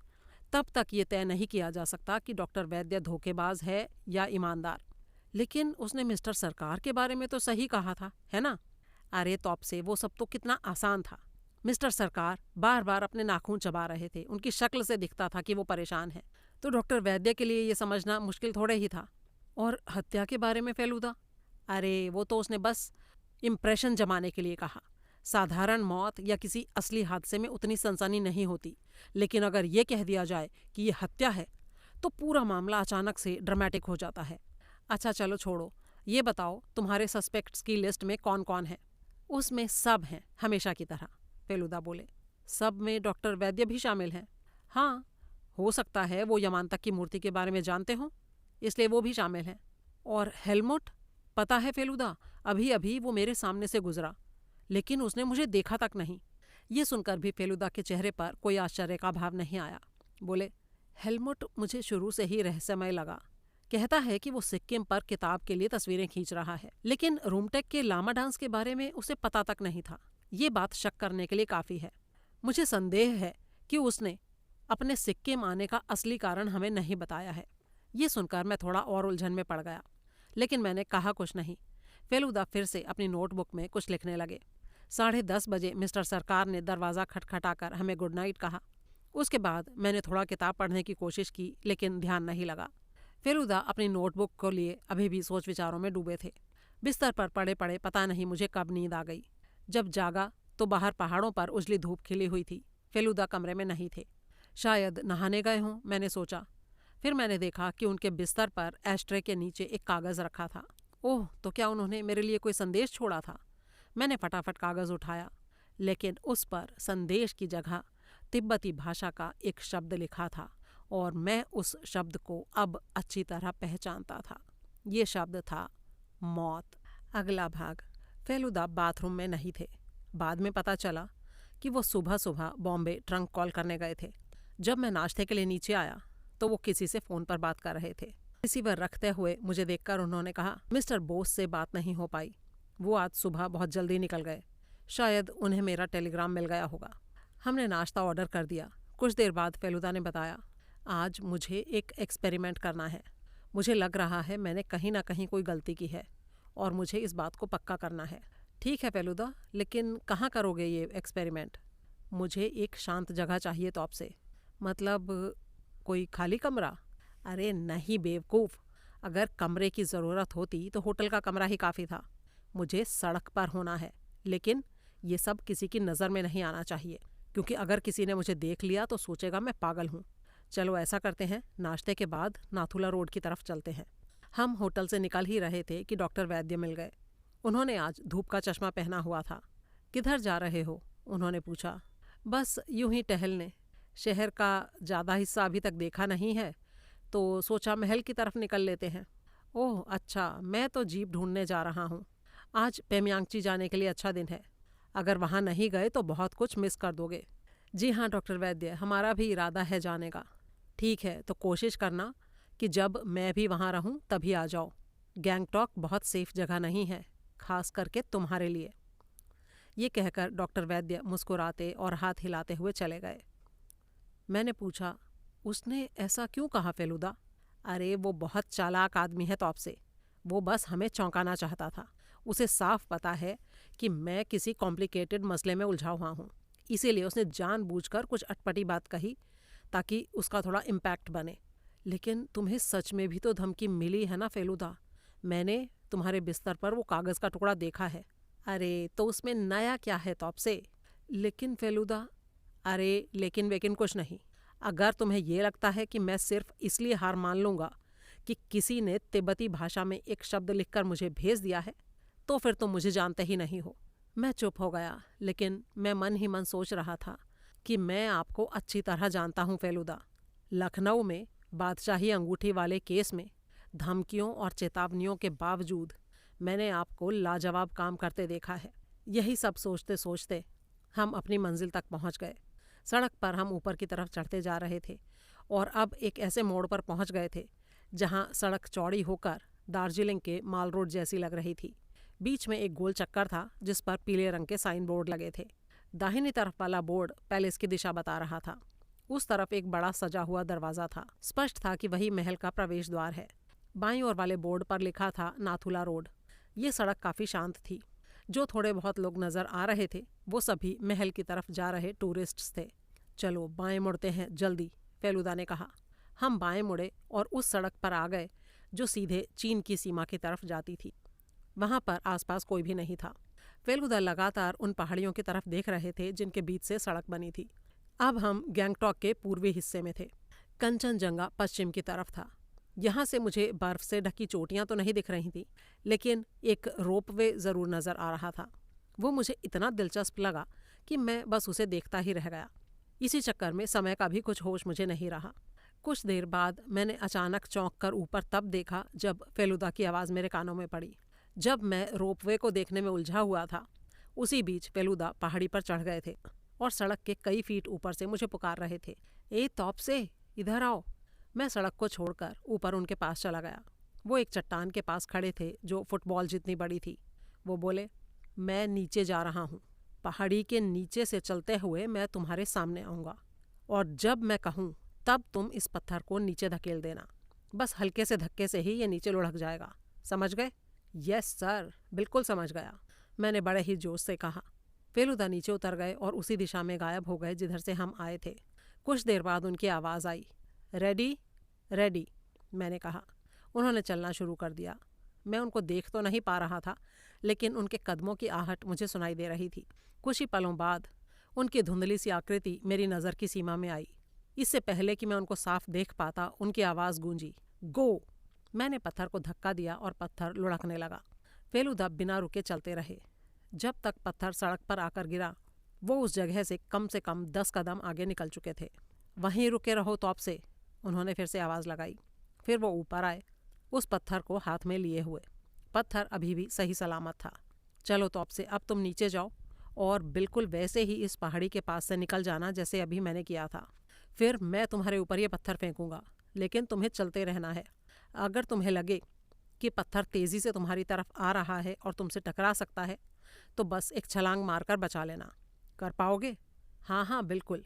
तब तक ये तय नहीं किया जा सकता कि डॉक्टर वैद्य धोखेबाज है या ईमानदार। लेकिन उसने मिस्टर सरकार के बारे में तो सही कहा था, है ना? अरे तौब से, वो सब तो कितना आसान था। मिस्टर सरकार बार बार अपने नाखून चबा रहे थे। उनकी शक्ल से दिखता था कि वो परेशान है। तो डॉक्टर वैद्य के लिए ये समझना मुश्किल थोड़े ही था। और हत्या के बारे में फेलुदा? अरे वो तो उसने बस इम्प्रेशन जमाने के लिए कहा। साधारण मौत या किसी असली हादसे में उतनी सनसनी नहीं होती, लेकिन अगर ये कह दिया जाए कि ये हत्या है तो पूरा मामला अचानक से ड्रामेटिक हो जाता है। अच्छा चलो छोड़ो, ये बताओ तुम्हारे सस्पेक्ट्स की लिस्ट में कौन कौन है? उसमें सब हैं, हमेशा की तरह, फेलुदा बोले। सब में डॉक्टर वैद्य भी शामिल हैं? हाँ, हो सकता है वो यमांतक की मूर्ति के बारे में जानते हों, इसलिए वो भी शामिल हैं। और हेलमुट? पता है फेलुदा, अभी अभी वो मेरे सामने से गुजरा, लेकिन उसने मुझे देखा तक नहीं। ये सुनकर भी फेलुदा के चेहरे पर कोई आश्चर्य का भाव नहीं आया। बोले, हेलमुट मुझे शुरू से ही रहस्यमय लगा। कहता है कि वो सिक्किम पर किताब के लिए तस्वीरें खींच रहा है, लेकिन रूमटेक के लामा डांस के बारे में उसे पता तक नहीं था। ये बात शक करने के लिए काफ़ी है। मुझे संदेह है कि उसने अपने सिक्किम आने का असली कारण हमें नहीं बताया है। ये सुनकर मैं थोड़ा और उलझन में पड़ गया, लेकिन मैंने कहा कुछ नहीं। फेलुदा फिर से अपनी नोटबुक में कुछ लिखने लगे। 10:30 बजे मिस्टर सरकार ने दरवाज़ा खटखटाकर हमें गुड नाइट कहा। उसके बाद मैंने थोड़ा किताब पढ़ने की कोशिश की, लेकिन ध्यान नहीं लगा। फेलुदा अपनी नोटबुक को लिए अभी भी सोच विचारों में डूबे थे। बिस्तर पर पड़े पड़े पता नहीं मुझे कब नींद आ गई। जब जागा तो बाहर पहाड़ों पर उजली धूप खिली हुई थी। फेलुदा कमरे में नहीं थे। शायद नहाने गए हों, मैंने सोचा। फिर मैंने देखा कि उनके बिस्तर पर एस्ट्रे के नीचे एक कागज़ रखा था। ओह, तो क्या उन्होंने मेरे लिए कोई संदेश छोड़ा था? मैंने फटाफट कागज़ उठाया, लेकिन उस पर संदेश की जगह तिब्बती भाषा का एक शब्द लिखा था, और मैं उस शब्द को अब अच्छी तरह पहचानता था। ये शब्द था मौत। अगला भाग। फेलुदा बाथरूम में नहीं थे। बाद में पता चला कि वो सुबह सुबह बॉम्बे ट्रंक कॉल करने गए थे। जब मैं नाश्ते के लिए नीचे आया तो वो किसी से फ़ोन पर बात कर रहे थे। रिसीवर रखते हुए मुझे देखकर उन्होंने कहा, मिस्टर बोस से बात नहीं हो पाई। वो आज सुबह बहुत जल्दी निकल गए। शायद उन्हें मेरा टेलीग्राम मिल गया होगा। हमने नाश्ता ऑर्डर कर दिया। कुछ देर बाद फेलुदा ने बताया, आज मुझे एक एक्सपेरिमेंट करना है। मुझे लग रहा है मैंने कहीं ना कहीं कोई गलती की है और मुझे इस बात को पक्का करना है। ठीक है फेलुदा, लेकिन कहाँ करोगे ये एक्सपेरिमेंट? मुझे एक शांत जगह चाहिए तो आपसे। मतलब कोई खाली कमरा? अरे नहीं बेवकूफ़, अगर कमरे की ज़रूरत होती तो होटल का कमरा ही काफ़ी था। मुझे सड़क पर होना है, लेकिन ये सब किसी की नज़र में नहीं आना चाहिए, क्योंकि अगर किसी ने मुझे देख लिया तो सोचेगा मैं पागल हूँ। चलो ऐसा करते हैं, नाश्ते के बाद नाथुला रोड की तरफ चलते हैं। हम होटल से निकल ही रहे थे कि डॉक्टर वैद्य मिल गए। उन्होंने आज धूप का चश्मा पहना हुआ था। किधर जा रहे हो? उन्होंने पूछा। बस यूं ही टहलने। शहर का ज़्यादा हिस्सा अभी तक देखा नहीं है, तो सोचा महल की तरफ निकल लेते हैं। ओह अच्छा, मैं तो जीप ढूंढने जा रहा हूँ। आज पेमयांगची जाने के लिए अच्छा दिन है। अगर वहाँ नहीं गए तो बहुत कुछ मिस कर दोगे। जी हाँ डॉक्टर वैद्य, हमारा भी इरादा है जाने का। ठीक है, तो कोशिश करना कि जब मैं भी वहाँ रहूँ तभी आ जाओ। गैंगटॉक बहुत सेफ जगह नहीं है, खास करके तुम्हारे लिए। ये कहकर डॉक्टर वैद्य मुस्कुराते और हाथ हिलाते हुए चले गए। मैंने पूछा, उसने ऐसा क्यों कहा फेलुदा? अरे वो बहुत चालाक आदमी है तो आपसे। वो बस हमें चौंकाना चाहता था। उसे साफ पता है कि मैं किसी कॉम्प्लिकेटेड मसले में उलझा हुआ हूँ, इसीलिए उसने जानबूझकर कुछ अटपटी बात कही ताकि उसका थोड़ा इम्पैक्ट बने। लेकिन तुम्हें सच में भी तो धमकी मिली है ना फेलुदा? मैंने तुम्हारे बिस्तर पर वो कागज़ का टुकड़ा देखा है। अरे तो उसमें नया क्या है तो आपसे? लेकिन फेलुदा। अरे लेकिन वेकिन कुछ नहीं। अगर तुम्हें ये लगता है कि मैं सिर्फ इसलिए हार मान लूँगा कि किसी ने तिब्बती भाषा में एक शब्द लिखकर मुझे भेज दिया है, तो फिर तुम मुझे जानते ही नहीं हो। मैं चुप हो गया, लेकिन मैं मन ही मन सोच रहा था कि मैं आपको अच्छी तरह जानता हूँ फेलुदा। लखनऊ में बादशाही अंगूठी वाले केस में धमकियों और चेतावनियों के बावजूद मैंने आपको लाजवाब काम करते देखा है। यही सब सोचते सोचते हम अपनी मंजिल तक पहुँच गए। सड़क पर हम ऊपर की तरफ चढ़ते जा रहे थे और अब एक ऐसे मोड़ पर पहुँच गए थे जहाँ सड़क चौड़ी होकर दार्जिलिंग के माल रोड जैसी लग रही थी। बीच में एक गोल चक्कर था जिस पर पीले रंग के साइन बोर्ड लगे थे। दाहिनी तरफ वाला बोर्ड पैलेस की दिशा बता रहा था। उस तरफ एक बड़ा सजा हुआ दरवाज़ा था। स्पष्ट था कि वही महल का प्रवेश द्वार है। बाईं ओर वाले बोर्ड पर लिखा था नाथुला रोड। ये सड़क काफ़ी शांत थी। जो थोड़े बहुत लोग नज़र आ रहे थे वो सभी महल की तरफ जा रहे टूरिस्ट्स थे। चलो बाएं मुड़ते हैं जल्दी, फेलुदा ने कहा। हम बाएं मुड़े और उस सड़क पर आ गए जो सीधे चीन की सीमा की तरफ जाती थी। वहाँ पर आसपास कोई भी नहीं था। फेलुदा लगातार उन पहाड़ियों की तरफ देख रहे थे जिनके बीच से सड़क बनी थी। अब हम गैंगटॉक के पूर्वी हिस्से में थे। कंचनजंगा पश्चिम की तरफ था। यहाँ से मुझे बर्फ से ढकी चोटियाँ तो नहीं दिख रही थी, लेकिन एक रोपवे ज़रूर नज़र आ रहा था। वो मुझे इतना दिलचस्प लगा कि मैं बस उसे देखता ही रह गया। इसी चक्कर में समय का भी कुछ होश मुझे नहीं रहा। कुछ देर बाद मैंने अचानक चौंक कर ऊपर तब देखा जब फेलुदा की आवाज़ मेरे कानों में पड़ी। जब मैं रोपवे को देखने में उलझा हुआ था, उसी बीच फेलुदा पहाड़ी पर चढ़ गए थे और सड़क के कई फीट ऊपर से मुझे पुकार रहे थे, ए तौबसे, इधर आओ। मैं सड़क को छोड़कर ऊपर उनके पास चला गया। वो एक चट्टान के पास खड़े थे जो फुटबॉल जितनी बड़ी थी। वो बोले, मैं नीचे जा रहा हूँ। पहाड़ी के नीचे से चलते हुए मैं तुम्हारे सामने आऊँगा और जब मैं कहूँ तब तुम इस पत्थर को नीचे धकेल देना। बस हल्के से धक्के से ही ये नीचे लुढ़क जाएगा, समझ गए? यस सर, बिल्कुल समझ गया, मैंने बड़े ही जोश से कहा। फेलुदा नीचे उतर गए और उसी दिशा में गायब हो गए जिधर से हम आए थे। कुछ देर बाद उनकी आवाज़ आई, रेडी? रेडी, मैंने कहा। उन्होंने चलना शुरू कर दिया। मैं उनको देख तो नहीं पा रहा था, लेकिन उनके कदमों की आहट मुझे सुनाई दे रही थी। कुछ ही पलों बाद उनकी धुंधली सी आकृति मेरी नज़र की सीमा में आई। इससे पहले कि मैं उनको साफ देख पाता, उनकी आवाज़ गूंजी, गो! मैंने पत्थर को धक्का दिया और पत्थर लुढ़कने लगा। फेलुदा बिना रुके चलते रहे। जब तक पत्थर सड़क पर आकर गिरा, वो उस जगह से कम 10 कदम आगे निकल चुके थे। वहीं रुके रहो तौप से, उन्होंने फिर से आवाज़ लगाई। फिर वो ऊपर आए, उस पत्थर को हाथ में लिए हुए। पत्थर अभी भी सही सलामत था। चलो तौप से, अब तुम नीचे जाओ और बिल्कुल वैसे ही इस पहाड़ी के पास से निकल जाना जैसे अभी मैंने किया था। फिर मैं तुम्हारे ऊपर ये पत्थर फेंकूंगा, लेकिन तुम्हें चलते रहना है। अगर तुम्हें लगे कि पत्थर तेज़ी से तुम्हारी तरफ आ रहा है और तुमसे टकरा सकता है, तो बस एक छलांग मारकर बचा लेना। कर पाओगे? हाँ हाँ बिल्कुल।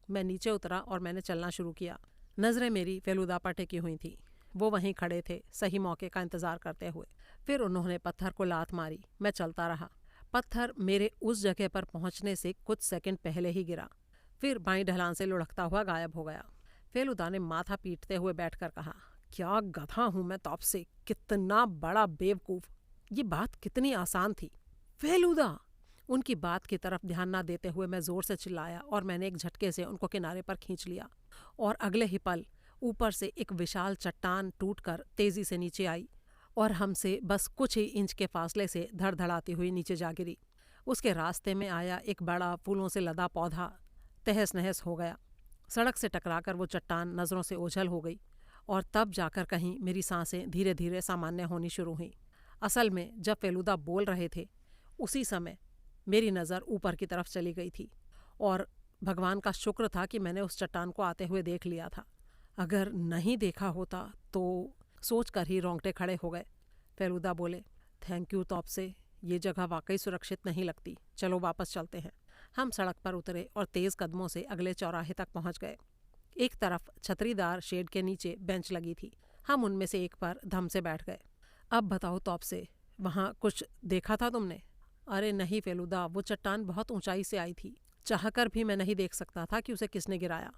मैं नीचे उतरा और मैंने चलना शुरू किया। नज़रें मेरी फेलुदा पर टिकी हुई थी। वो वहीं खड़े थे, सही मौके का इंतज़ार करते हुए। फिर उन्होंने पत्थर को लात मारी। मैं चलता रहा। पत्थर मेरे उस जगह पर पहुंचने से कुछ सेकंड पहले ही गिरा, फिर बाईं ढलान से लुढ़कता हुआ गायब हो गया। फेलुदा ने माथा पीटते हुए बैठकर कहा, क्या गधा हूं मैं तौप से, कितना बड़ा बेवकूफ़। ये बात कितनी आसान थी। फेलुदा! उनकी बात की तरफ ध्यान न देते हुए मैं ज़ोर से चिल्लाया और मैंने एक झटके से उनको किनारे पर खींच लिया। और अगले ही पल ऊपर से एक विशाल चट्टान टूटकर तेज़ी से नीचे आई और हमसे बस कुछ ही इंच के फासले से धड़धड़ाती हुई नीचे जा गिरी। उसके रास्ते में आया एक बड़ा फूलों से लदा पौधा तहस नहस हो गया। सड़क से टकराकर वो चट्टान नज़रों से ओझल हो गई और तब जाकर कहीं मेरी सांसें धीरे धीरे सामान्य होनी शुरू हुई। असल में जब फेलुदा बोल रहे थे, उसी समय मेरी नज़र ऊपर की तरफ चली गई थी और भगवान का शुक्र था कि मैंने उस चट्टान को आते हुए देख लिया था। अगर नहीं देखा होता तो सोचकर ही रोंगटे खड़े हो गए। फेलुदा बोले, थैंक यू तौप से, ये जगह वाकई सुरक्षित नहीं लगती। चलो वापस चलते हैं। हम सड़क पर उतरे और तेज़ कदमों से अगले चौराहे तक पहुंच गए। एक तरफ छतरीदार शेड के नीचे बेंच लगी थी। हम उनमें से एक पर धम से बैठ गए। अब बताओ तौप से, वहाँ कुछ देखा था तुमने? अरे नहीं फेलुदा, वो चट्टान बहुत ऊंचाई से आई थी। चाहकर भी मैं नहीं देख सकता था कि उसे किसने गिराया।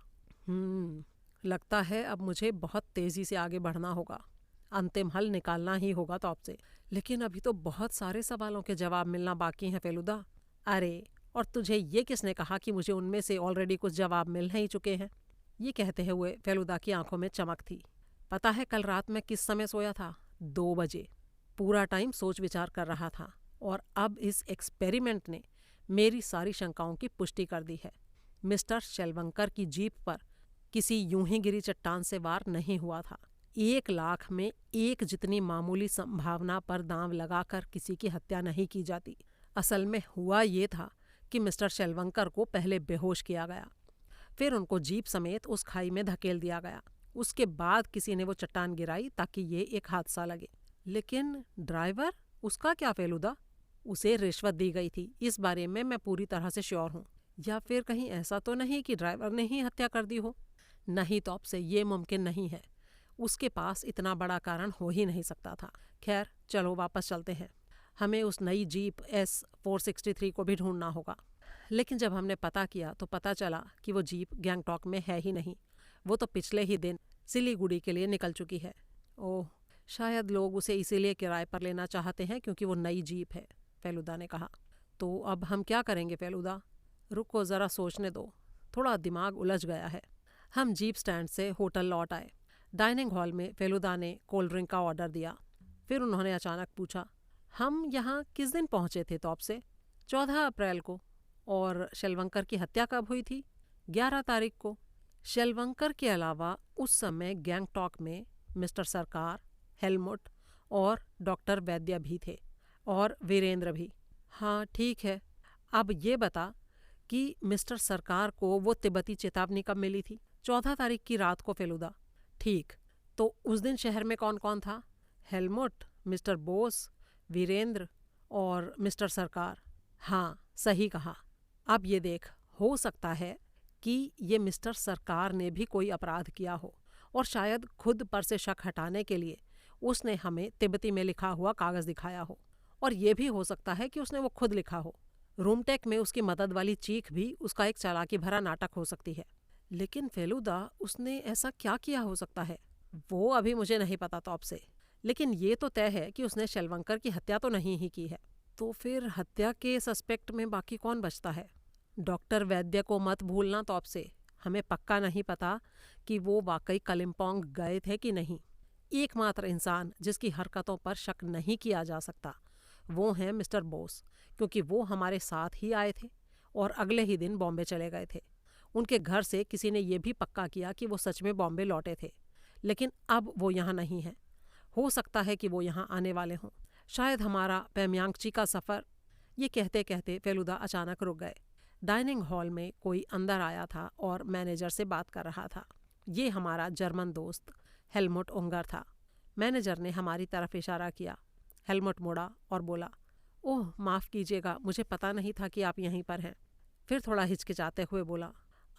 लगता है अब मुझे बहुत तेज़ी से आगे बढ़ना होगा। अंतिम हल निकालना ही होगा तौप से। लेकिन अभी तो बहुत सारे सवालों के जवाब मिलना बाकी हैं फेलुदा। अरे, और तुझे ये किसने कहा कि मुझे उनमें से ऑलरेडी कुछ जवाब मिल ही चुके हैं? ये कहते हुए फेलुदा की आंखों में चमक थी। पता है कल रात मैं किस समय सोया था? 2 बजे। पूरा टाइम सोच विचार कर रहा था और अब इस एक्सपेरिमेंट ने मेरी सारी शंकाओं की पुष्टि कर दी है। मिस्टर शेलवंकर की जीप पर किसी यूं ही गिरी चट्टान से वार नहीं हुआ था। 1 लाख में 1 जितनी मामूली संभावना पर दांव लगाकर किसी की हत्या नहीं की जाती। असल में हुआ ये था कि मिस्टर शेलवंकर को पहले बेहोश किया गया, फिर उनको जीप समेत उस खाई में धकेल दिया गया। उसके बाद किसी ने वो चट्टान गिराई ताकि ये एक हादसा लगे। लेकिन ड्राइवर, उसका क्या फेलुदा? उसे रिश्वत दी गई थी, इस बारे में मैं पूरी तरह से श्योर हूँ। या फिर कहीं ऐसा तो नहीं कि ड्राइवर ने ही हत्या कर दी हो? नहीं तौप से, ये मुमकिन नहीं है। उसके पास इतना बड़ा कारण हो ही नहीं सकता था। खैर चलो वापस चलते हैं। हमें उस नई जीप S463 को भी ढूंढना होगा। लेकिन जब हमने पता किया तो पता चला कि वो जीप गैंगटॉक में है ही नहीं। वो तो पिछले ही दिन सिलीगुड़ी के लिए निकल चुकी है। ओह, शायद लोग उसे इसीलिए किराए पर लेना चाहते हैं क्योंकि वो नई जीप है, फेलुदा ने कहा। तो अब हम क्या करेंगे फेलुदा? रुको ज़रा सोचने दो, थोड़ा दिमाग उलझ गया है। हम जीप स्टैंड से होटल लौट आए। डाइनिंग हॉल में फेलुदा ने कोल्ड ड्रिंक का ऑर्डर दिया। फिर उन्होंने अचानक पूछा, हम यहाँ किस दिन पहुँचे थे तौप से? 14 अप्रैल को। और शेलवंकर की हत्या कब हुई थी? 11 तारीख को। शेलवंकर के अलावा उस समय गैंगटॉक में मिस्टर सरकार, हेलमुट और डॉक्टर वैद्य भी थे, और वीरेंद्र भी। हाँ ठीक है, अब ये बता कि मिस्टर सरकार को वो तिब्बती चेतावनी कब मिली थी? 14 तारीख की रात को फेलुदा। ठीक, तो उस दिन शहर में कौन कौन था? हेलमुट, मिस्टर बोस, वीरेंद्र और मिस्टर सरकार। हाँ सही कहा। अब ये देख, हो सकता है कि ये मिस्टर सरकार ने भी कोई अपराध किया हो और शायद खुद पर से शक हटाने के लिए उसने हमें तिब्बती में लिखा हुआ कागज़ दिखाया हो, और ये भी हो सकता है कि उसने वो खुद लिखा हो। रूमटेक में उसकी मदद वाली चीख भी उसका एक चालाकी भरा नाटक हो सकती है। लेकिन फेलुदा, उसने ऐसा क्या किया हो सकता है? वो अभी मुझे नहीं पता तो आपसे, लेकिन ये तो तय है कि उसने शेलवंकर की हत्या तो नहीं ही की है। तो फिर हत्या के सस्पेक्ट में बाकी कौन बचता है? डॉक्टर वैद्य को मत भूलना तो आपसे, हमें पक्का नहीं पता कि वो वाकई कलिम्पोंग गए थे कि नहीं। एकमात्र इंसान जिसकी हरकतों पर शक नहीं किया जा सकता वो हैं मिस्टर बोस, क्योंकि वो हमारे साथ ही आए थे और अगले ही दिन बॉम्बे चले गए थे। उनके घर से किसी ने ये भी पक्का किया कि वो सच में बॉम्बे लौटे थे, लेकिन अब वो यहाँ नहीं हैं। हो सकता है कि वो यहाँ आने वाले हों। शायद हमारा पैमयांगची का सफ़र। ये कहते कहते फेलुदा अचानक रुक गए। डाइनिंग हॉल में कोई अंदर आया था और मैनेजर से बात कर रहा था। ये हमारा जर्मन दोस्त हेलमुट उंगर था। मैनेजर ने हमारी तरफ इशारा किया। हेलमुट मुड़ा और बोला, ओह माफ़ कीजिएगा, मुझे पता नहीं था कि आप यहीं पर हैं। फिर थोड़ा हिचकिचाते हुए बोला,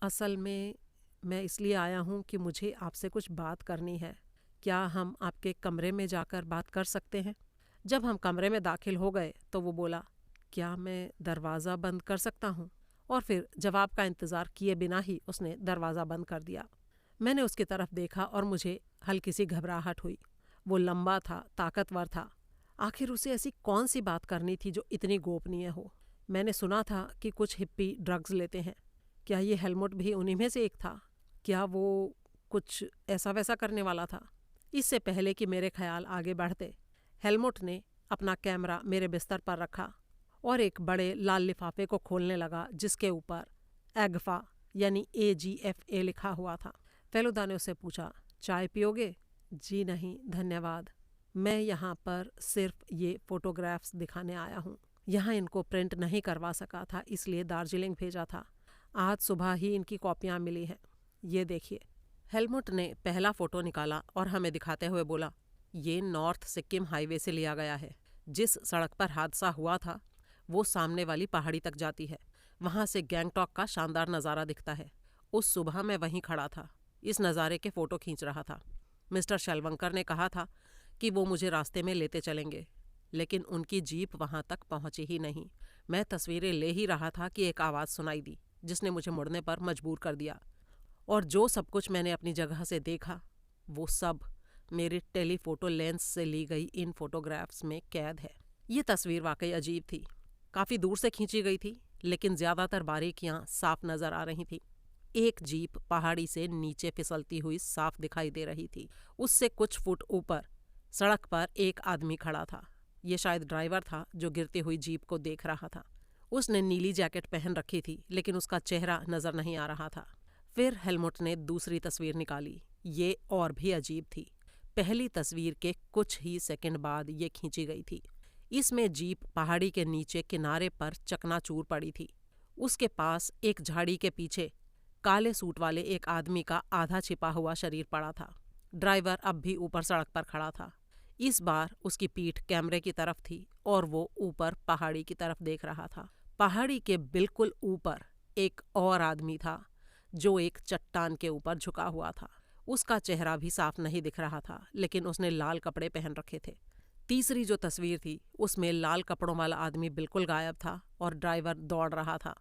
असल में मैं इसलिए आया हूँ कि मुझे आपसे कुछ बात करनी है। क्या हम आपके कमरे में जाकर बात कर सकते हैं? जब हम कमरे में दाखिल हो गए तो वो बोला, क्या मैं दरवाज़ा बंद कर सकता हूँ? और फिर जवाब का इंतज़ार किए बिना ही उसने दरवाज़ा बंद कर दिया। मैंने उसकी तरफ देखा और मुझे हल्की सी घबराहट हुई। वो लंबा था, ताकतवर था। आखिर उसे ऐसी कौन सी बात करनी थी जो इतनी गोपनीय हो? मैंने सुना था कि कुछ हिप्पी ड्रग्स लेते हैं। क्या ये हेलमुट भी उन्हीं में से एक था? क्या वो कुछ ऐसा वैसा करने वाला था? इससे पहले कि मेरे ख्याल आगे बढ़ते, हेलमुट ने अपना कैमरा मेरे बिस्तर पर रखा और एक बड़े लाल लिफाफे को खोलने लगा जिसके ऊपर एगफा यानी AGFA लिखा हुआ था। फेलुदा ने उससे पूछा, चाय पियोगे? जी नहीं धन्यवाद, मैं यहाँ पर सिर्फ ये फ़ोटोग्राफ्स दिखाने आया हूँ। यहाँ इनको प्रिंट नहीं करवा सका था, इसलिए दार्जिलिंग भेजा था। आज सुबह ही इनकी कॉपियाँ मिली हैं। ये देखिए। हेलमुट ने पहला फ़ोटो निकाला और हमें दिखाते हुए बोला, ये नॉर्थ सिक्किम हाईवे से लिया गया है। जिस सड़क पर हादसा हुआ था वो सामने वाली पहाड़ी तक जाती है। वहाँ से गैंगटॉक का शानदार नज़ारा दिखता है। उस सुबह मैं वहीं खड़ा था, इस नज़ारे के फ़ोटो खींच रहा था। मिस्टर शेलवंकर ने कहा था कि वो मुझे रास्ते में लेते चलेंगे, लेकिन उनकी जीप वहाँ तक पहुँची ही नहीं। मैं तस्वीरें ले ही रहा था कि एक आवाज़ सुनाई दी जिसने मुझे मुड़ने पर मजबूर कर दिया, और जो सब कुछ मैंने अपनी जगह से देखा वो सब मेरे टेलीफोटो लेंस से ली गई इन फोटोग्राफ्स में कैद है। ये तस्वीर वाकई अजीब थी। काफ़ी दूर से खींची गई थी, लेकिन ज़्यादातर बारीकियाँ साफ नज़र आ रही थी। एक जीप पहाड़ी से नीचे फिसलती हुई साफ दिखाई दे रही थी। उससे कुछ फुट ऊपर सड़क पर एक आदमी खड़ा था। ये शायद ड्राइवर था जो गिरती हुई जीप को देख रहा था। उसने नीली जैकेट पहन रखी थी, लेकिन उसका चेहरा नज़र नहीं आ रहा था। फिर हेलमुट ने दूसरी तस्वीर निकाली। ये और भी अजीब थी। पहली तस्वीर के कुछ ही सेकंड बाद ये खींची गई थी। इसमें जीप पहाड़ी के नीचे किनारे पर चकनाचूर पड़ी थी। उसके पास एक झाड़ी के पीछे काले सूट वाले एक आदमी का आधा छिपा हुआ शरीर पड़ा था। ड्राइवर अब भी ऊपर सड़क पर खड़ा था। इस बार उसकी पीठ कैमरे की तरफ थी और वो ऊपर पहाड़ी की तरफ देख रहा था। पहाड़ी के बिल्कुल ऊपर एक और आदमी था जो एक चट्टान के ऊपर झुका हुआ था। उसका चेहरा भी साफ नहीं दिख रहा था, लेकिन उसने लाल कपड़े पहन रखे थे। तीसरी जो तस्वीर थी उसमें लाल कपड़ों वाला आदमी बिल्कुल गायब था और ड्राइवर दौड़ रहा था।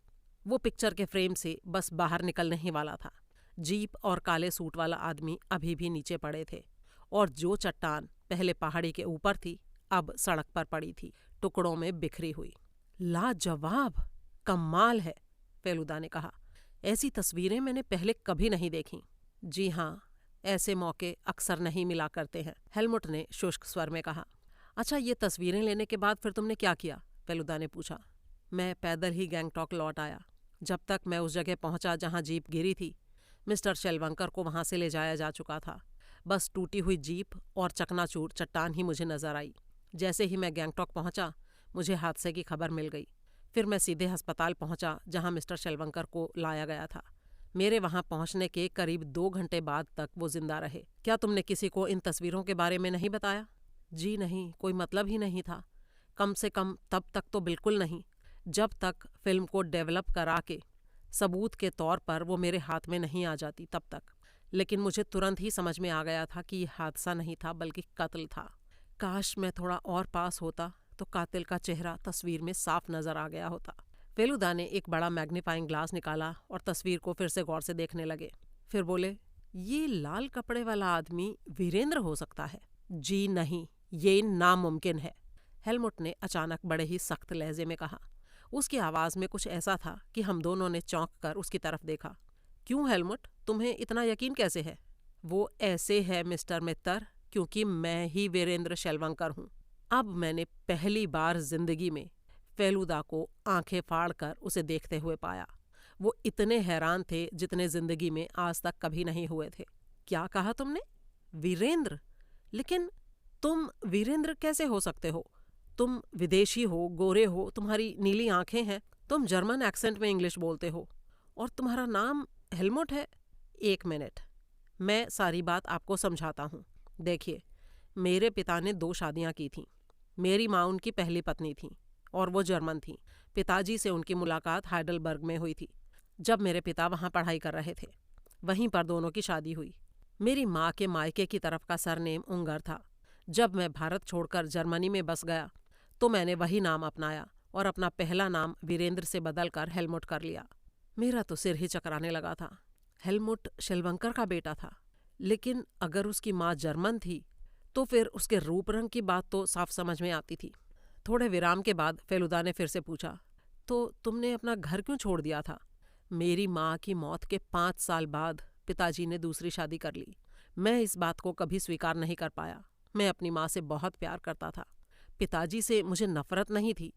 वो पिक्चर के फ्रेम से बस बाहर निकलने ही वाला था। जीप और काले सूट वाला आदमी अभी भी नीचे पड़े थे, और जो चट्टान पहले पहाड़ी के ऊपर थी अब सड़क पर पड़ी थी, टुकड़ों में बिखरी हुई। लाजवाब, कमाल है, फेलुदा ने कहा। ऐसी तस्वीरें मैंने पहले कभी नहीं देखी। जी हाँ, ऐसे मौके अक्सर नहीं मिला करते हैं, हेलमुट ने शुष्क स्वर में कहा। अच्छा, ये तस्वीरें लेने के बाद फिर तुमने क्या किया? फेलुदा ने पूछा। मैं पैदल ही गैंगटॉक लौट आया। जब तक मैं उस जगह पहुंचा जहां जीप गिरी थी, मिस्टर शेलवंकर को वहां से ले जाया जा चुका था। बस टूटी हुई जीप और चकनाचूर चट्टान ही मुझे नजर आई। जैसे ही मैं गैंगटॉक पहुंचा, मुझे हादसे की खबर मिल गई। फिर मैं सीधे अस्पताल पहुंचा जहां मिस्टर शेलवंकर को लाया गया था। मेरे वहां पहुंचने के करीब 2 घंटे बाद तक वो जिंदा रहे। क्या तुमने किसी को इन तस्वीरों के बारे में नहीं बताया? जी नहीं, कोई मतलब ही नहीं था। कम से कम तब तक तो बिल्कुल नहीं, जब तक फिल्म को डेवलप करा के सबूत के तौर पर वो मेरे हाथ में नहीं आ जाती तब तक। लेकिन मुझे तुरंत ही समझ में आ गया था कि ये हादसा नहीं था बल्कि कत्ल था। काश मैं थोड़ा और पास होता तो कातिल का चेहरा तस्वीर में साफ नजर आ गया होता। फेलुदा ने एक बड़ा मैग्नीफाइंग ग्लास निकाला और तस्वीर को फिर से गौर से देखने लगे। फिर बोले, ये लाल कपड़े वाला आदमी वीरेंद्र हो सकता है? जी नहीं, ये नामुमकिन है, हेलमुट ने अचानक बड़े ही सख्त लहजे में कहा। उसकी आवाज में कुछ ऐसा था कि हम दोनों ने चौंक कर उसकी तरफ देखा। क्यों हेलमुट, तुम्हें इतना यकीन कैसे है? वो ऐसे है मिस्टर मित्तर, क्योंकि मैं ही वीरेंद्र शेलवंकर हूँ। अब मैंने पहली बार जिंदगी में फेलुदा को आंखें फाड़कर उसे देखते हुए पाया। वो इतने हैरान थे जितने जिंदगी में आज तक कभी नहीं हुए थे। क्या कहा तुमने? वीरेंद्र? लेकिन तुम वीरेंद्र कैसे हो सकते हो? तुम विदेशी हो, गोरे हो, तुम्हारी नीली आंखें हैं, तुम जर्मन एक्सेंट में इंग्लिश बोलते हो, और तुम्हारा नाम हेलमुट है। एक मिनट, मैं सारी बात आपको समझाता हूँ। देखिए, मेरे पिता ने 2 शादियाँ की थीं। मेरी माँ उनकी पहली पत्नी थी और वो जर्मन थी। पिताजी से उनकी मुलाकात हाइडलबर्ग में हुई थी जब मेरे पिता वहाँ पढ़ाई कर रहे थे। वहीं पर दोनों की शादी हुई। मेरी माँ के मायके की तरफ का सरनेम उंगर था। जब मैं भारत छोड़कर जर्मनी में बस गया तो मैंने वही नाम अपनाया और अपना पहला नाम वीरेंद्र से बदलकर हेलमुट कर लिया। मेरा तो सिर ही चकराने लगा था। हेलमुट शेलवंकर का बेटा था, लेकिन अगर उसकी माँ जर्मन थी तो फिर उसके रूप रंग की बात तो साफ समझ में आती थी। थोड़े विराम के बाद फेलुदा ने फिर से पूछा, तो तुमने अपना घर क्यों छोड़ दिया था? मेरी माँ की मौत के 5 साल बाद पिताजी ने दूसरी शादी कर ली। मैं इस बात को कभी स्वीकार नहीं कर पाया। मैं अपनी माँ से बहुत प्यार करता था। पिताजी से मुझे नफरत नहीं थी,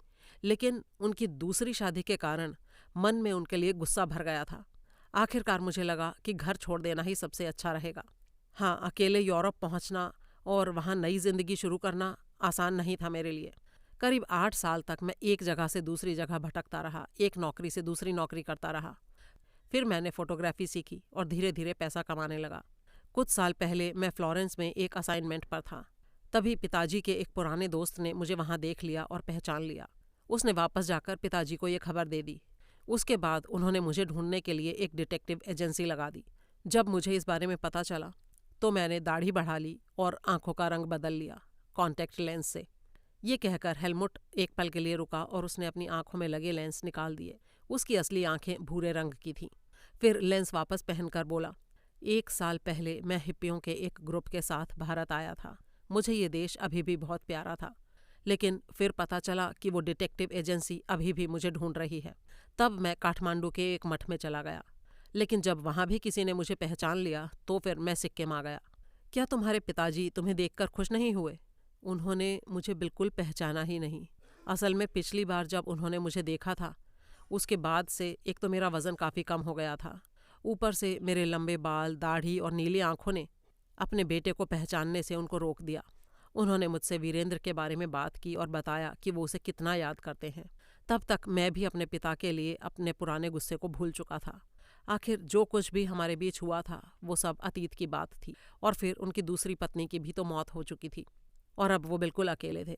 लेकिन उनकी दूसरी शादी के कारण मन में उनके लिए गुस्सा भर गया था। आखिरकार मुझे लगा कि घर छोड़ देना ही सबसे अच्छा रहेगा। हाँ, अकेले यूरोप पहुंचना और वहाँ नई जिंदगी शुरू करना आसान नहीं था मेरे लिए। करीब 8 साल तक मैं एक जगह से दूसरी जगह भटकता रहा, एक नौकरी से दूसरी नौकरी करता रहा। फिर मैंने फोटोग्राफी सीखी और धीरे धीरे पैसा कमाने लगा। कुछ साल पहले मैं फ्लोरेंस में एक असाइनमेंट पर था। तभी पिताजी के एक पुराने दोस्त ने मुझे वहाँ देख लिया और पहचान लिया। उसने वापस जाकर पिताजी को ये खबर दे दी। उसके बाद उन्होंने मुझे ढूंढने के लिए एक डिटेक्टिव एजेंसी लगा दी। जब मुझे इस बारे में पता चला तो मैंने दाढ़ी बढ़ा ली और आंखों का रंग बदल लिया, कॉन्टैक्ट लेंस से। ये कहकर हेलमुट एक पल के लिए रुका और उसने अपनी आंखों में लगे लेंस निकाल दिए। उसकी असली आंखें भूरे रंग की थीं। फिर लेंस वापस पहनकर बोला, 1 साल पहले मैं हिप्पियों के एक ग्रुप के साथ भारत आया था। मुझे ये देश अभी भी बहुत प्यारा था, लेकिन फिर पता चला कि वो डिटेक्टिव एजेंसी अभी भी मुझे ढूंढ रही है। तब मैं काठमांडू के एक मठ में चला गया, लेकिन जब वहाँ भी किसी ने मुझे पहचान लिया तो फिर मैं सिक्किम आ गया। क्या तुम्हारे पिताजी तुम्हें देखकर खुश नहीं हुए? उन्होंने मुझे बिल्कुल पहचाना ही नहीं। असल में पिछली बार जब उन्होंने मुझे देखा था, उसके बाद से एक तो मेरा वज़न काफ़ी कम हो गया था, ऊपर से मेरे लंबे बाल, दाढ़ी और नीली आंखों ने अपने बेटे को पहचानने से उनको रोक दिया। उन्होंने मुझसे वीरेंद्र के बारे में बात की और बताया कि वो उसे कितना याद करते हैं। तब तक मैं भी अपने पिता के लिए अपने पुराने गुस्से को भूल चुका था। आखिर जो कुछ भी हमारे बीच हुआ था वो सब अतीत की बात थी, और फिर उनकी दूसरी पत्नी की भी तो मौत हो चुकी थी और अब वो बिल्कुल अकेले थे।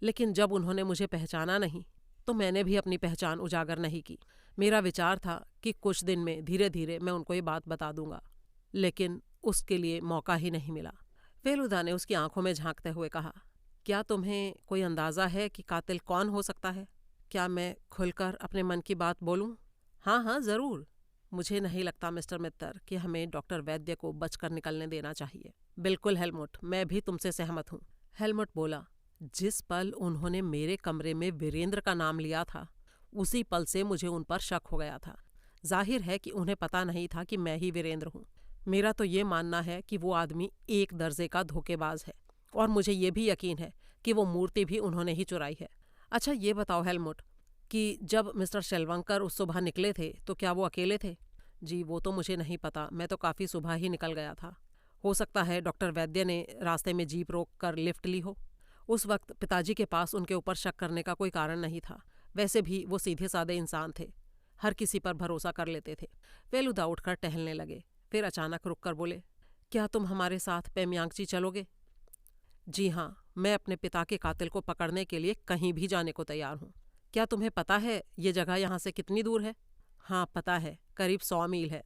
लेकिन जब उन्होंने मुझे पहचाना नहीं तो मैंने भी अपनी पहचान उजागर नहीं की। मेरा विचार था कि कुछ दिन में धीरे धीरे मैं उनको ये बात बता दूंगा, लेकिन उसके लिए मौका ही नहीं मिला। फेलुदा ने उसकी आंखों में झांकते हुए कहा, क्या तुम्हें कोई अंदाज़ा है कि कातिल कौन हो सकता है? क्या मैं खुलकर अपने मन की बात बोलूं? हाँ हाँ, ज़रूर। मुझे नहीं लगता मिस्टर मित्तर कि हमें डॉक्टर वैद्य को बचकर निकलने देना चाहिए। बिल्कुल हेलमुट, मैं भी तुमसे सहमत हूँ। हेलमुट बोला, जिस पल उन्होंने मेरे कमरे में वीरेंद्र का नाम लिया था, उसी पल से मुझे उन पर शक हो गया था। जाहिर है कि उन्हें पता नहीं था कि मैं ही वीरेंद्र हूँ। मेरा तो ये मानना है कि वो आदमी एक दर्जे का धोखेबाज है, और मुझे ये भी यकीन है कि वो मूर्ति भी उन्होंने ही चुराई है। अच्छा ये बताओ हेलमुट, कि जब मिस्टर शेलवंकर उस सुबह निकले थे तो क्या वो अकेले थे? जी वो तो मुझे नहीं पता, मैं तो काफ़ी सुबह ही निकल गया था। हो सकता है डॉक्टर वैद्य ने रास्ते में जीप रोक कर लिफ्ट ली हो। उस वक्त पिताजी के पास उनके ऊपर शक करने का कोई कारण नहीं था। वैसे भी वो सीधे साधे इंसान थे, हर किसी पर भरोसा कर लेते थे। फेलुदा उठकर टहलने लगे, फिर अचानक रुककर बोले, क्या तुम हमारे साथ पेमयांगची चलोगे? जी हाँ, मैं अपने पिता के कातिल को पकड़ने के लिए कहीं भी जाने को तैयार हूँ। क्या तुम्हें पता है ये जगह यहाँ से कितनी दूर है? हाँ पता है, करीब 100 मील है।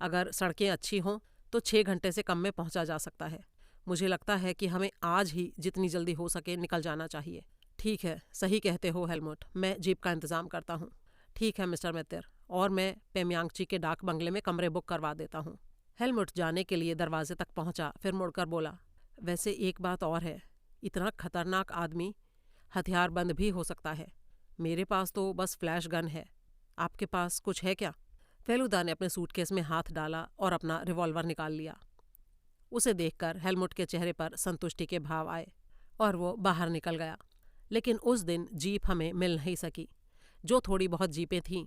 अगर सड़कें अच्छी हों तो 6 घंटे से कम में पहुंचा जा सकता है। मुझे लगता है कि हमें आज ही जितनी जल्दी हो सके निकल जाना चाहिए। ठीक है, सही कहते हो हेलमुट, मैं जीप का इंतज़ाम करता हूँ। ठीक है मिस्टर मित्तर, और मैं पेमयांगची के डाक बंगले में कमरे बुक करवा देता हूँ। हेलमुट जाने के लिए दरवाजे तक पहुंचा, फिर मुड़कर बोला, वैसे एक बात और है, इतना खतरनाक आदमी हथियारबंद भी हो सकता है। मेरे पास तो बस फ्लैश गन है, आपके पास कुछ है क्या? फेलुदा ने अपने सूटकेस में हाथ डाला और अपना रिवॉल्वर निकाल लिया। उसे देखकर हेलमुट के चेहरे पर संतुष्टि के भाव आए और वो बाहर निकल गया। लेकिन उस दिन जीप हमें मिल नहीं सकी। जो थोड़ी बहुत जीपें थीं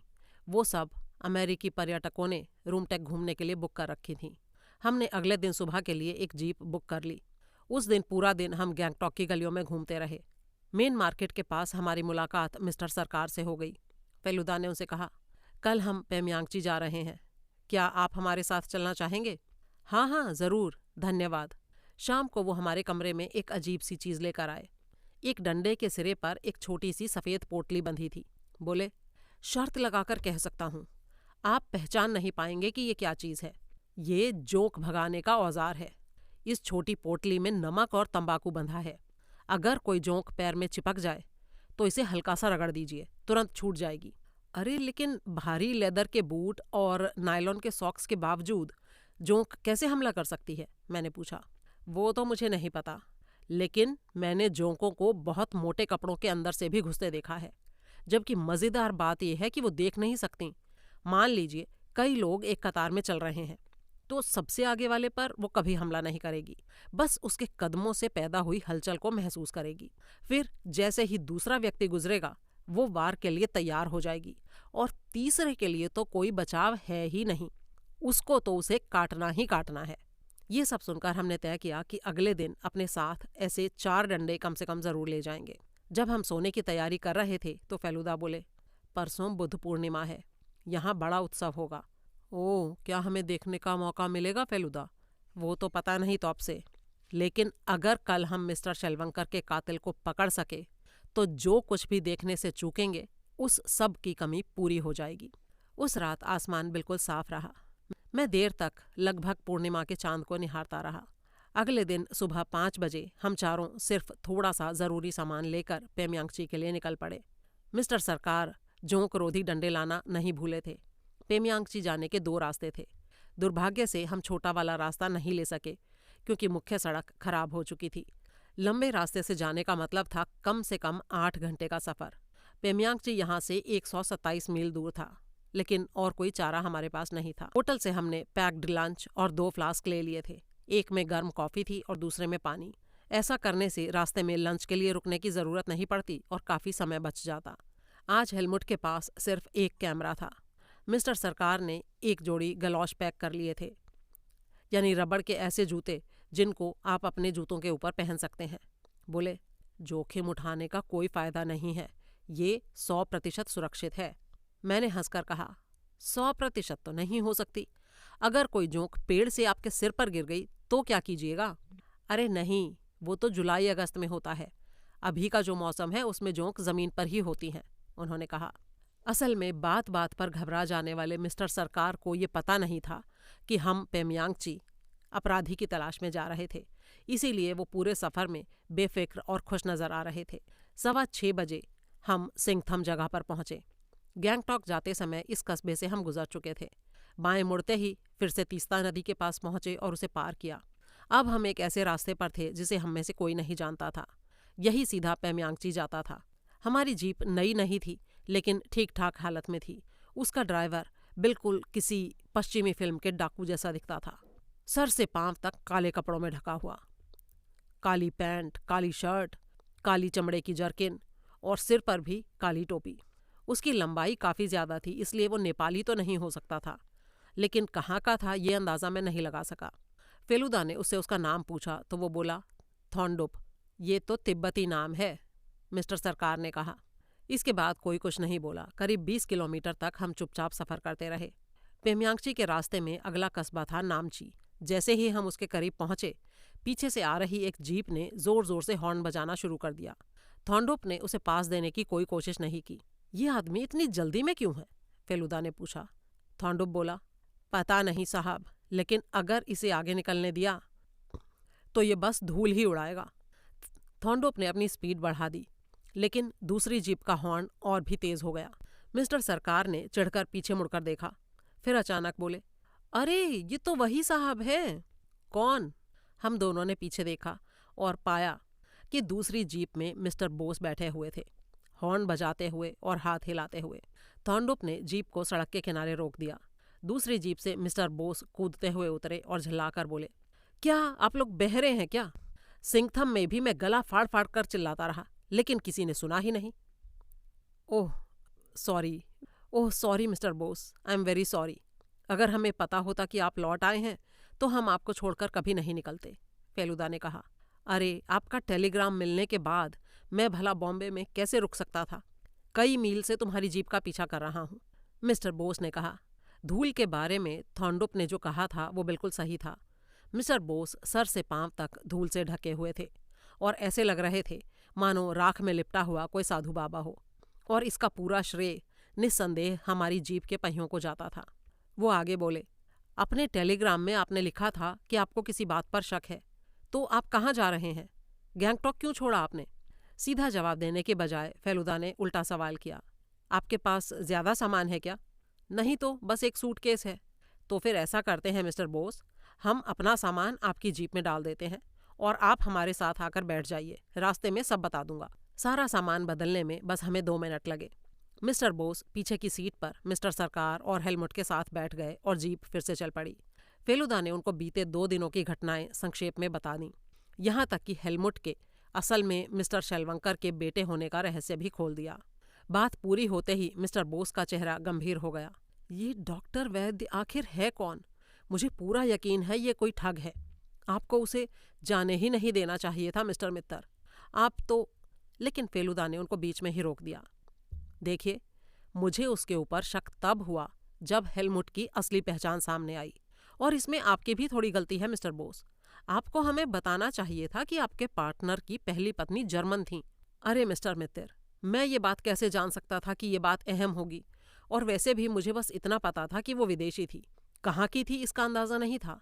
वो सब अमेरिकी पर्यटकों ने रूमटेक घूमने के लिए बुक कर रखी थीं। हमने अगले दिन सुबह के लिए एक जीप बुक कर ली। उस दिन पूरा दिन हम गैंगटॉक की गलियों में घूमते रहे। मेन मार्केट के पास हमारी मुलाकात मिस्टर सरकार से हो गई। फेलुदा ने उनसे कहा, कल हम पेमयांगची जा रहे हैं, क्या आप हमारे साथ चलना चाहेंगे? हाँ हाँ ज़रूर, धन्यवाद। शाम को वो हमारे कमरे में एक अजीब सी चीज़ लेकर आए। एक डंडे के सिरे पर एक छोटी सी सफ़ेद पोटली बंधी थी। बोले, शर्त लगाकर कह सकता हूँ, आप पहचान नहीं पाएंगे कि ये क्या चीज़ है। ये जोंक भगाने का औजार है। इस छोटी पोटली में नमक और तंबाकू बंधा है। अगर कोई जोंक पैर में चिपक जाए तो इसे हल्का सा रगड़ दीजिए, तुरंत छूट जाएगी। अरे लेकिन भारी लेदर के बूट और नायलॉन के सॉक्स के बावजूद जोंक कैसे हमला कर सकती है? मैंने पूछा। वो तो मुझे नहीं पता, लेकिन मैंने जोंकों को बहुत मोटे कपड़ों के अंदर से भी घुसते देखा है। जबकि मज़ेदार बात यह है कि वो देख नहीं सकती। मान लीजिए कई लोग एक कतार में चल रहे हैं, तो सबसे आगे वाले पर वो कभी हमला नहीं करेगी, बस उसके कदमों से पैदा हुई हलचल को महसूस करेगी। फिर जैसे ही दूसरा व्यक्ति गुजरेगा वो वार के लिए तैयार हो जाएगी, और तीसरे के लिए तो कोई बचाव है ही नहीं, उसको तो उसे काटना ही काटना है। ये सब सुनकर हमने तय किया कि अगले दिन अपने साथ ऐसे 4 डंडे कम से कम ज़रूर ले जाएंगे। जब हम सोने की तैयारी कर रहे थे तो फेलुदा बोले, परसों बुद्ध पूर्णिमा है, यहाँ बड़ा उत्सव होगा। ओह, क्या हमें देखने का मौका मिलेगा फेलुदा? वो तो पता नहीं तो आपसे, लेकिन अगर कल हम मिस्टर शेलवंकर के कातिल को पकड़ सके तो जो कुछ भी देखने से चूकेंगे उस सब की कमी पूरी हो जाएगी। उस रात आसमान बिल्कुल साफ रहा। मैं देर तक लगभग पूर्णिमा के चांद को निहारता रहा। अगले दिन सुबह 5 बजे हम चारों सिर्फ थोड़ा सा ज़रूरी सामान लेकर पेमयांगची के लिए निकल पड़े। मिस्टर सरकार जोंक रोधी डंडे लाना नहीं भूले थे। पेमयांगची जाने के 2 रास्ते थे। दुर्भाग्य से हम छोटा वाला रास्ता नहीं ले सके क्योंकि मुख्य सड़क खराब हो चुकी थी। लंबे रास्ते से जाने का मतलब था कम से कम 8 घंटे का सफ़र। पेमयांगची यहाँ से 127 मील दूर था, लेकिन और कोई चारा हमारे पास नहीं था। होटल से हमने पैक्ड लंच और 2 फ्लास्क ले लिए थे। एक में गर्म कॉफ़ी थी और दूसरे में पानी। ऐसा करने से रास्ते में लंच के लिए रुकने की ज़रूरत नहीं पड़ती और काफ़ी समय बच जाता। आज हेलमुट के पास सिर्फ एक कैमरा था। मिस्टर सरकार ने एक जोड़ी गलौश पैक कर लिए थे, यानी रबड़ के ऐसे जूते जिनको आप अपने जूतों के ऊपर पहन सकते हैं। बोले, जोखिम उठाने का कोई फ़ायदा नहीं है, ये 100% सुरक्षित है। मैंने हंसकर कहा, 100% तो नहीं हो सकती। अगर कोई जोंक पेड़ से आपके सिर पर गिर गई तो क्या कीजिएगा? अरे नहीं, वो तो जुलाई अगस्त में होता है। अभी का जो मौसम है उसमें जोंक ज़मीन पर ही होती हैं, उन्होंने कहा। असल में बात बात पर घबरा जाने वाले मिस्टर सरकार को ये पता नहीं था कि हम पेमयांगची अपराधी की तलाश में जा रहे थे। इसीलिए वो पूरे सफ़र में बेफिक्र और खुश नज़र आ रहे थे। 6:15 बजे हम सिंगथम जगह पर पहुँचे। गैंगटॉक जाते समय इस कस्बे से हम गुजर चुके थे। बाएं मुड़ते ही फिर से तीस्ता नदी के पास पहुँचे और उसे पार किया। अब हम एक ऐसे रास्ते पर थे जिसे हम में से कोई नहीं जानता था। यही सीधा पेमयांगची जाता था। हमारी जीप नई नहीं थी, लेकिन ठीक ठाक हालत में थी। उसका ड्राइवर बिल्कुल किसी पश्चिमी फिल्म के डाकू जैसा दिखता था। सर से पांव तक काले कपड़ों में ढका हुआ, काली पैंट, काली शर्ट, काली चमड़े की जर्किन और सिर पर भी काली टोपी। उसकी लंबाई काफ़ी ज़्यादा थी, इसलिए वो नेपाली तो नहीं हो सकता था, लेकिन कहाँ का था ये अंदाज़ा मैं नहीं लगा सका। फेलुदा ने उससे उसका नाम पूछा तो वो बोला, थॉन्डुप। ये तो तिब्बती नाम है, मिस्टर सरकार ने कहा। इसके बाद कोई कुछ नहीं बोला। करीब 20 किलोमीटर तक हम चुपचाप सफ़र करते रहे। पेमयांगची के रास्ते में अगला कस्बा था नामची। जैसे ही हम उसके करीब पहुंचे, पीछे से आ रही एक जीप ने ज़ोर ज़ोर से हॉर्न बजाना शुरू कर दिया। थॉन्डुप ने उसे पास देने की कोई कोशिश नहीं की। ये आदमी इतनी जल्दी में क्यों है? फेलुदा ने पूछा। थॉन्डुप बोला, पता नहीं साहब, लेकिन अगर इसे आगे निकलने दिया तो ये बस धूल ही उड़ाएगा। थॉर्नडोप ने अपनी स्पीड बढ़ा दी, लेकिन दूसरी जीप का हॉर्न और भी तेज हो गया। मिस्टर सरकार ने चिढ़कर पीछे मुड़कर देखा, फिर अचानक बोले, अरे ये तो वही साहब हैं। कौन? हम दोनों ने पीछे देखा और पाया कि दूसरी जीप में मिस्टर बोस बैठे हुए थे, हॉर्न बजाते हुए और हाथ हिलाते हुए। थॉर्नडोप ने जीप को सड़क के किनारे रोक दिया। दूसरी जीप से मिस्टर बोस कूदते हुए उतरे और झल्लाकर बोले, क्या आप लोग बहरे हैं क्या? सिंगथम में भी मैं गला फाड़ फाड़ कर चिल्लाता रहा, लेकिन किसी ने सुना ही नहीं। Oh sorry, oh sorry mister Bose, I am very sorry. अगर हमें पता होता कि आप लौट आए हैं तो हम आपको छोड़कर कभी नहीं निकलते, फेलुदा ने कहा। अरे आपका टेलीग्राम मिलने के बाद मैं भला बॉम्बे में कैसे रुक सकता था? कई मील से तुम्हारी जीप का पीछा कर रहा हूँ, मिस्टर बोस ने कहा। धूल के बारे में थॉर्नडोप ने जो कहा था वो बिल्कुल सही था। मिस्टर बोस सर से पांव तक धूल से ढके हुए थे और ऐसे लग रहे थे मानो राख में लिपटा हुआ कोई साधु बाबा हो, और इसका पूरा श्रेय निस्संदेह हमारी जीप के पहियों को जाता था। वो आगे बोले, अपने टेलीग्राम में आपने लिखा था कि आपको किसी बात पर शक है, तो आप कहाँ जा रहे हैं? गैंगटॉक क्यों छोड़ा आपने? सीधा जवाब देने के बजाय फेलुदा ने उल्टा सवाल किया, आपके पास ज्यादा सामान है क्या? नहीं तो बस एक सूटकेस है। तो फिर ऐसा करते हैं मिस्टर बोस, हम अपना सामान आपकी जीप में डाल देते हैं और आप हमारे साथ आकर बैठ जाइए, रास्ते में सब बता दूंगा। सारा सामान बदलने में बस हमें 2 मिनट लगे। मिस्टर बोस पीछे की सीट पर मिस्टर सरकार और हेलमुट के साथ बैठ गए और जीप फिर से चल पड़ी। फेलुदा ने उनको बीते 2 दिनों की घटनाएं संक्षेप में बता दी, यहाँ तक कि हेलमुट के असल में मिस्टर शेलवंकर के बेटे होने का रहस्य भी खोल दिया। बात पूरी होते ही मिस्टर बोस का चेहरा गंभीर हो गया। ये डॉक्टर वैद्य आखिर है कौन? मुझे पूरा यकीन है ये कोई ठग है। आपको उसे जाने ही नहीं देना चाहिए था मिस्टर मित्तर। आप तो... लेकिन फेलुदा ने उनको बीच में ही रोक दिया। देखिए, मुझे उसके ऊपर शक तब हुआ जब हेलमुट की असली पहचान सामने आई, और इसमें आपकी भी थोड़ी गलती है मिस्टर बोस। आपको हमें बताना चाहिए था कि आपके पार्टनर की पहली पत्नी जर्मन थी। अरे मिस्टर मित्तर, मैं ये बात कैसे जान सकता था कि ये बात अहम होगी? और वैसे भी मुझे बस इतना पता था कि वो विदेशी थी, कहाँ की थी इसका अंदाजा नहीं था।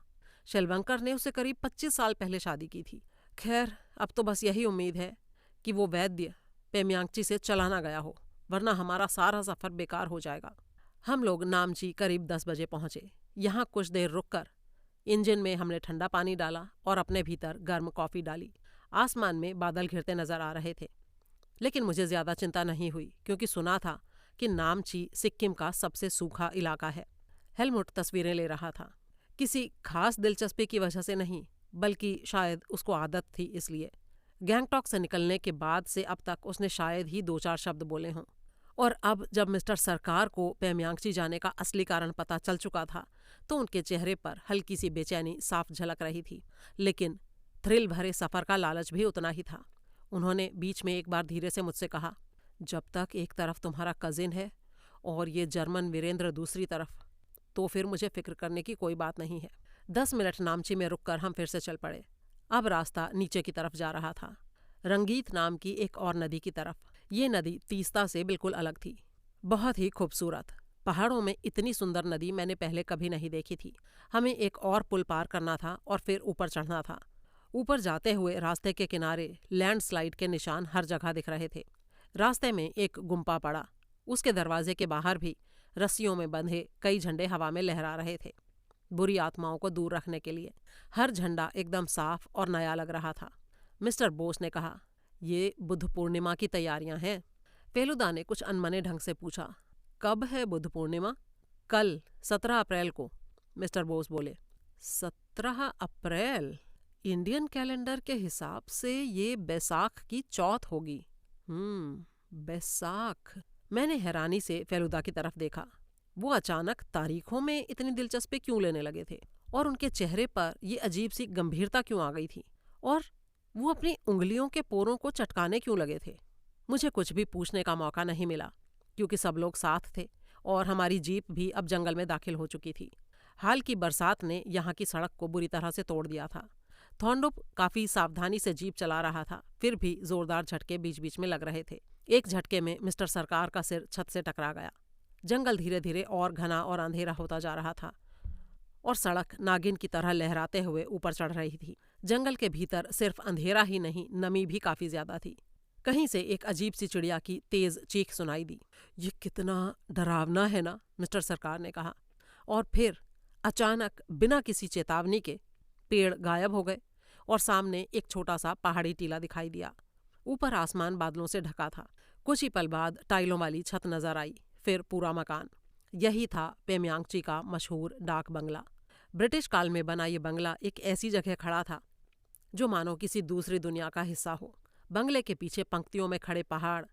शेलवंकर ने उसे करीब 25 साल पहले शादी की थी। खैर, अब तो बस यही उम्मीद है कि वो वैद्य पेम्यांगची से चला ना गया हो, वरना हमारा सारा सफर बेकार हो जाएगा। हम लोग नामची करीब 10 बजे पहुंचे। यहाँ कुछ देर रुककर इंजन में हमने ठंडा पानी डाला और अपने भीतर गर्म कॉफी डाली। आसमान में बादल घिरते नजर आ रहे थे, लेकिन मुझे ज्यादा चिंता नहीं हुई, क्योंकि सुना था कि नामची सिक्किम का सबसे सूखा इलाका है। हेलमुट तस्वीरें ले रहा था, किसी खास दिलचस्पी की वजह से नहीं, बल्कि शायद उसको आदत थी इसलिए। गैंगटॉक से निकलने के बाद से अब तक उसने शायद ही 2-4 शब्द बोले हों, और अब जब मिस्टर सरकार को पेम्यांगची जाने का असली कारण पता चल चुका था तो उनके चेहरे पर हल्की सी बेचैनी साफ झलक रही थी, लेकिन थ्रिल भरे सफर का लालच भी उतना ही था। उन्होंने बीच में एक बार धीरे से मुझसे कहा, जब तक एक तरफ तुम्हारा कजिन है और ये जर्मन वीरेंद्र दूसरी तरफ, तो फिर मुझे फिक्र करने की कोई बात नहीं है। 10 मिनट नामची में रुककर हम फिर से चल पड़े। अब रास्ता नीचे की तरफ जा रहा था, रंगीत नाम की एक और नदी की तरफ। ये नदी तीस्ता से बिल्कुल अलग थी, बहुत ही खूबसूरत। पहाड़ों में इतनी सुंदर नदी मैंने पहले कभी नहीं देखी थी। हमें एक और पुल पार करना था और फिर ऊपर चढ़ना था। ऊपर जाते हुए रास्ते के किनारे लैंडस्लाइड के निशान हर जगह दिख रहे थे। रास्ते में एक गुम्पा पड़ा, उसके दरवाजे के बाहर भी रस्सियों में बंधे कई झंडे हवा में लहरा रहे थे, बुरी आत्माओं को दूर रखने के लिए। हर झंडा एकदम साफ और नया लग रहा था। मिस्टर बोस ने कहा, ये बुद्ध पूर्णिमा की तैयारियां हैं। फेलुदा ने कुछ अनमने ढंग से पूछा, कब है बुद्ध पूर्णिमा? कल 17 अप्रैल को, मिस्टर बोस बोले। 17 अप्रैल? इंडियन कैलेंडर के हिसाब से ये बैसाख की चौथ होगी। बैसाख। मैंने हैरानी से फेलुदा की तरफ देखा। वो अचानक तारीखों में इतनी दिलचस्पी क्यों लेने लगे थे, और उनके चेहरे पर ये अजीब सी गंभीरता क्यों आ गई थी, और वो अपनी उंगलियों के पोरों को चटकाने क्यों लगे थे। मुझे कुछ भी पूछने का मौका नहीं मिला, क्योंकि सब लोग साथ थे और हमारी जीप भी अब जंगल में दाखिल हो चुकी थी। हाल की बरसात ने यहाँ की सड़क को बुरी तरह से तोड़ दिया था। थॉर्नडोप काफी सावधानी से जीप चला रहा था, फिर भी जोरदार झटके बीच बीच में लग रहे थे। एक झटके में मिस्टर सरकार का सिर छत से टकरा गया। जंगल धीरे धीरे और घना और अंधेरा होता जा रहा था। और सड़क नागिन की तरह लहराते हुए ऊपर चढ़ रही थी। जंगल के भीतर सिर्फ अंधेरा ही नहीं, नमी भी काफी ज्यादा थी। कहीं से एक अजीब सी चिड़िया की तेज चीख सुनाई दी। ये कितना डरावना है ना, मिस्टर सरकार ने कहा। और फिर अचानक बिना किसी चेतावनी के पेड़ गायब हो गए और सामने एक छोटा सा पहाड़ी टीला दिखाई दिया। ऊपर आसमान बादलों से ढका था। कुछ ही पल बाद टाइलों वाली छत नजर आई, फिर पूरा मकान। यही था पेम्यांगची का मशहूर डाक बंगला। ब्रिटिश काल में बना ये बंगला एक ऐसी जगह खड़ा था जो मानो किसी दूसरी दुनिया का हिस्सा हो। बंगले के पीछे पंक्तियों में खड़े पहाड़,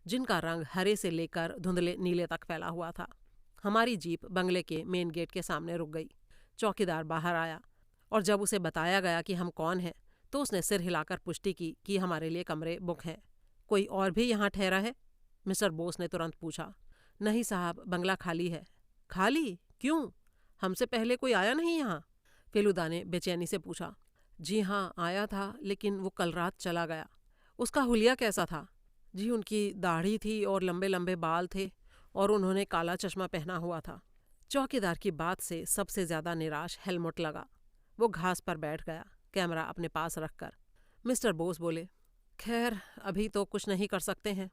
जिनका रंग हरे से लेकर धुंधले नीले तक फैला हुआ था। हमारी जीप बंगले के मेन गेट के सामने रुक गई। चौकीदार बाहर आया और जब उसे बताया गया कि हम कौन हैं, तो उसने सिर हिलाकर पुष्टि की कि हमारे लिए कमरे बुक हैं। कोई और भी यहाँ ठहरा है? मिस्टर बोस ने तुरंत पूछा। नहीं साहब, बंगला खाली है। खाली? क्यों? हमसे पहले कोई आया नहीं यहाँ? फेलुदा ने बेचैनी से पूछा। जी हाँ, आया था, लेकिन वो कल रात चला गया। उसका हुलिया कैसा था? जी, उनकी दाढ़ी थी और लंबे लंबे बाल थे और उन्होंने काला चश्मा पहना हुआ था। चौकीदार की बात से सबसे ज्यादा निराश हेलमुट लगा। वो घास पर बैठ गया, कैमरा अपने पास रखकर। मिस्टर बोस बोले, खैर अभी तो कुछ नहीं कर सकते हैं,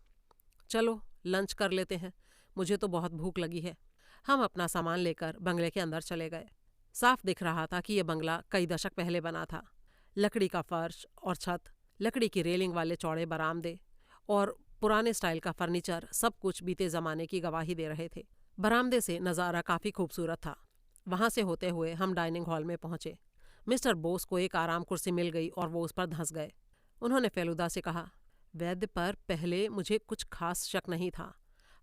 चलो लंच कर लेते हैं, मुझे तो बहुत भूख लगी है। हम अपना सामान लेकर बंगले के अंदर चले गए। साफ दिख रहा था कि यह बंगला कई दशक पहले बना था। लकड़ी का फर्श और छत, लकड़ी की रेलिंग वाले चौड़े बरामदे और पुराने स्टाइल का फर्नीचर, सब कुछ बीते जमाने की गवाही दे रहे थे। बरामदे से नज़ारा काफ़ी खूबसूरत था। वहाँ से होते हुए हम डाइनिंग हॉल में पहुँचे। मिस्टर बोस को एक आराम कुर्सी मिल गई और वो उस पर धंस गए। उन्होंने फेलुदा से कहा, वैद्य पर पहले मुझे कुछ खास शक नहीं था,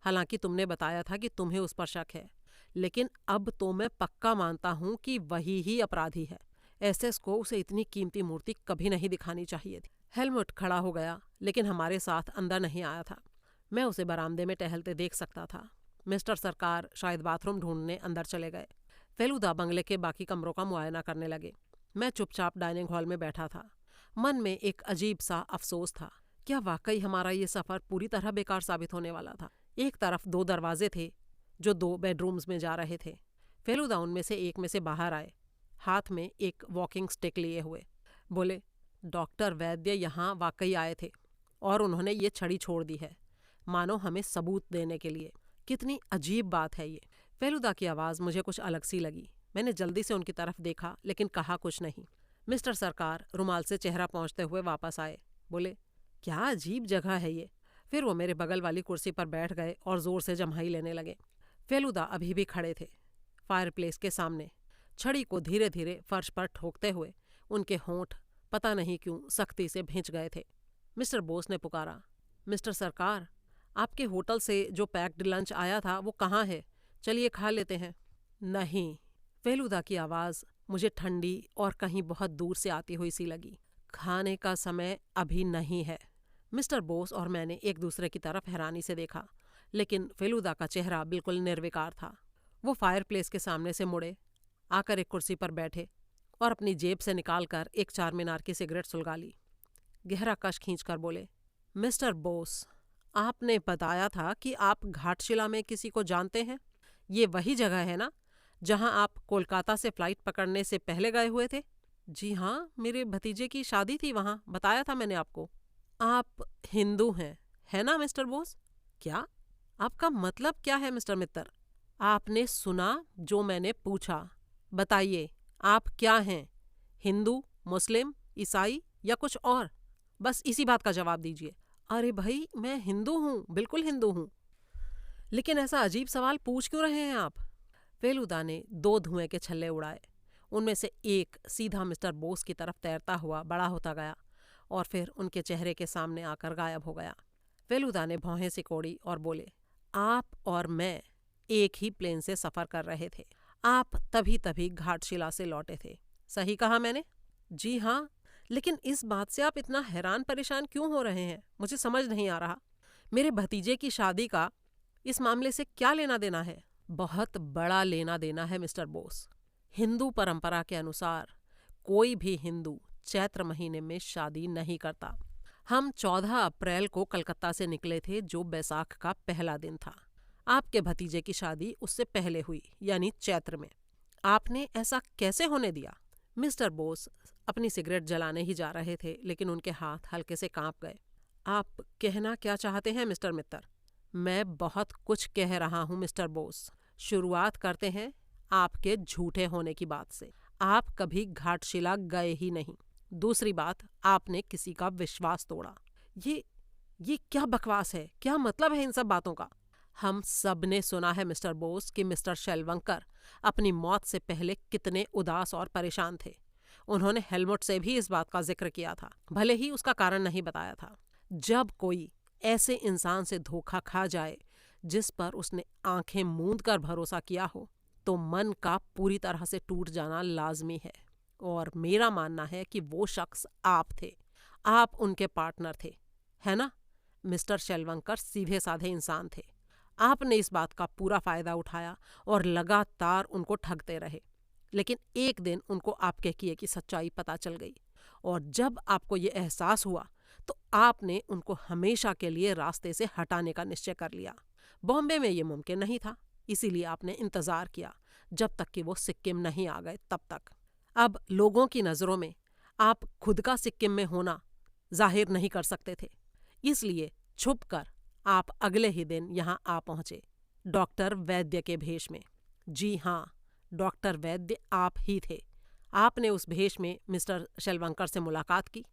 हालांकि तुमने बताया था कि तुम्हें उस पर शक है, लेकिन अब तो मैं पक्का मानता हूँ कि वही ही अपराधी है। एसएस को उसे इतनी कीमती मूर्ति कभी नहीं दिखानी चाहिए थी। हेलमुट खड़ा हो गया, लेकिन हमारे साथ अंदर नहीं आया था। मैं उसे बरामदे में टहलते देख सकता था। मिस्टर सरकार शायद बाथरूम ढूंढने अंदर चले गए। फेलुदा बंगले के बाकी कमरों का मुआयना करने लगे। मैं चुपचाप डाइनिंग हॉल में बैठा था। मन में एक अजीब सा अफसोस था। क्या वाकई हमारा ये सफ़र पूरी तरह बेकार साबित होने वाला था? एक तरफ 2 दरवाजे थे जो 2 बेडरूम्स में जा रहे थे। फेलुदा उनमें से एक में से बाहर आए, हाथ में एक वॉकिंग स्टिक लिए हुए। बोले, डॉक्टर वैद्य यहाँ वाकई आए थे और उन्होंने ये छड़ी छोड़ दी है, मानो हमें सबूत देने के लिए। कितनी अजीब बात है ये। फेलुदा की आवाज़ मुझे कुछ अलग सी लगी। मैंने जल्दी से उनकी तरफ देखा, लेकिन कहा कुछ नहीं। मिस्टर सरकार रुमाल से चेहरा पोंछते हुए वापस आए। बोले, क्या अजीब जगह है ये। फिर वो मेरे बगल वाली कुर्सी पर बैठ गए और जोर से जम्हाई लेने लगे। फेलुदा अभी भी खड़े थे फायरप्लेस के सामने, छड़ी को धीरे धीरे फर्श पर ठोकते हुए। उनके होंठ पता नहीं क्यों सख्ती से भींच गए थे। मिस्टर बोस ने पुकारा, मिस्टर सरकार, आपके होटल से जो पैक्ड लंच आया था वो कहाँ है? चलिए खा लेते हैं। नहीं। फेलुदा की आवाज़ मुझे ठंडी और कहीं बहुत दूर से आती हुई सी लगी। खाने का समय अभी नहीं है। मिस्टर बोस और मैंने एक दूसरे की तरफ हैरानी से देखा, लेकिन फेलुदा का चेहरा बिल्कुल निर्विकार था। वो फायरप्लेस के सामने से मुड़े, आकर एक कुर्सी पर बैठे और अपनी जेब से निकालकर एक 4 मीनार की सिगरेट सुलगा ली। गहरा कश खींचकर बोले, मिस्टर बोस, आपने बताया था कि आप घाटशिला में किसी को जानते हैं। ये वही जगह है ना जहां आप कोलकाता से फ्लाइट पकड़ने से पहले गए हुए थे? जी हाँ, मेरे भतीजे की शादी थी वहाँ, बताया था मैंने आपको। आप हिंदू हैं, है ना मिस्टर बोस? क्या? आपका मतलब क्या है मिस्टर मित्तर? आपने सुना जो मैंने पूछा। बताइए, आप क्या हैं? हिंदू, मुस्लिम, ईसाई या कुछ और? बस इसी बात का जवाब दीजिए। अरे भाई, मैं हिंदू हूँ, बिल्कुल हिंदू हूँ। लेकिन ऐसा अजीब सवाल पूछ क्यों रहे हैं आप? फेलुदा ने 2 धुएं के छल्ले उड़ाए। उनमें से एक सीधा मिस्टर बोस की तरफ तैरता हुआ बड़ा होता गया और फिर उनके चेहरे के सामने आकर गायब हो गया। फेलुदा ने भौहें सिकोड़ी और बोले, आप और मैं एक ही प्लेन से सफ़र कर रहे थे। आप तभी तभी घाटशिला से लौटे थे, सही कहा मैंने? जी हाँ, लेकिन इस बात से आप इतना हैरान परेशान क्यों हो रहे हैं? मुझे समझ नहीं आ रहा। मेरे भतीजे की शादी का इस मामले से क्या लेना देना है? बहुत बड़ा लेना देना है मिस्टर बोस। हिंदू परंपरा के अनुसार कोई भी हिंदू चैत्र महीने में शादी नहीं करता। हम 14 अप्रैल को कलकत्ता से निकले थे, जो बैसाख का पहला दिन था। आपके भतीजे की शादी उससे पहले हुई, यानी चैत्र में। आपने ऐसा कैसे होने दिया? मिस्टर बोस अपनी सिगरेट जलाने ही जा रहे थे, लेकिन उनके हाथ हल्के से कांप गए। आप कहना क्या चाहते हैं मिस्टर मित्तर? मैं बहुत कुछ कह रहा हूँ मिस्टर बोस। शुरुआत करते हैं आपके झूठे होने की बात से। आप कभी घाटशिला गए ही नहीं। दूसरी बात, आपने किसी का विश्वास तोड़ा। ये ये क्या बकवास है? क्या मतलब है इन सब बातों का? हम सब ने सुना है मिस्टर बोस कि मिस्टर शेलवंकर अपनी मौत से पहले कितने उदास और परेशान थे। उन्होंने हेलमुट से भी इस बात का जिक्र किया था, भले ही उसका कारण नहीं बताया था। जब कोई ऐसे इंसान से धोखा खा जाए जिस पर उसने आंखें मूंद कर भरोसा किया हो, तो मन का पूरी तरह से टूट जाना लाजमी है। और मेरा मानना है कि वो शख्स आप थे। आप उनके पार्टनर थे, है ना? मिस्टर शेलवंकर सीधे साधे इंसान थे। आपने इस बात का पूरा फायदा उठाया और लगातार उनको ठगते रहे। लेकिन एक दिन उनको आपके किए की सच्चाई पता चल गई, और जब आपको ये एहसास हुआ तो आपने उनको हमेशा के लिए रास्ते से हटाने का निश्चय कर लिया। बॉम्बे में ये मुमकिन नहीं था, इसीलिए आपने इंतजार किया जब तक कि वो सिक्किम नहीं आ गए, तब तक। अब लोगों की नज़रों में आप खुद का सिक्किम में होना जाहिर नहीं कर सकते थे, इसलिए छुपकर आप अगले ही दिन यहाँ आ पहुंचे, डॉक्टर वैद्य के भेष में। जी हाँ, डॉक्टर वैद्य आप ही थे। आपने उस भेष में मिस्टर शेलवंकर से मुलाकात की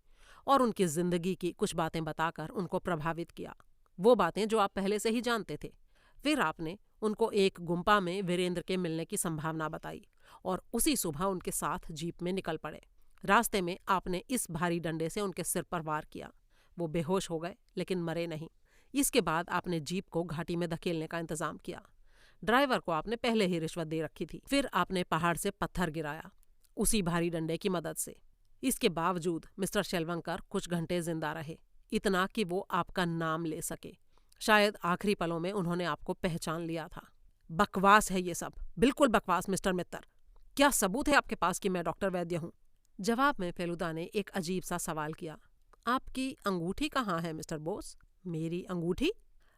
और उनकी जिंदगी की कुछ बातें बताकर उनको प्रभावित किया, वो बातें जो आप पहले से ही जानते थे। फिर आपने उनको एक गुम्पा में वीरेंद्र के मिलने की संभावना बताई और उसी सुबह उनके साथ जीप में निकल पड़े। रास्ते में आपने इस भारी डंडे से उनके सिर पर वार किया। वो बेहोश हो गए, लेकिन मरे नहीं। इसके बाद आपने जीप को घाटी में धकेलने का इंतजाम किया। ड्राइवर को आपने पहले ही रिश्वत दे रखी थी। फिर आपने पहाड़ से पत्थर गिराया, उसी भारी डंडे की मदद से। इसके बावजूद मिस्टर शेलवंकर कुछ घंटे जिंदा रहे, इतना कि वो आपका नाम ले सके। शायद आखिरी पलों में उन्होंने आपको पहचान लिया था। बकवास है ये सब, बिल्कुल बकवास मिस्टर मित्तर। क्या सबूत है आपके पास कि मैं डॉक्टर वैद्य हूँ? जवाब में फेलुदा ने एक अजीब सा सवाल किया। आपकी अंगूठी कहाँ है मिस्टर बोस? मेरी अंगूठी?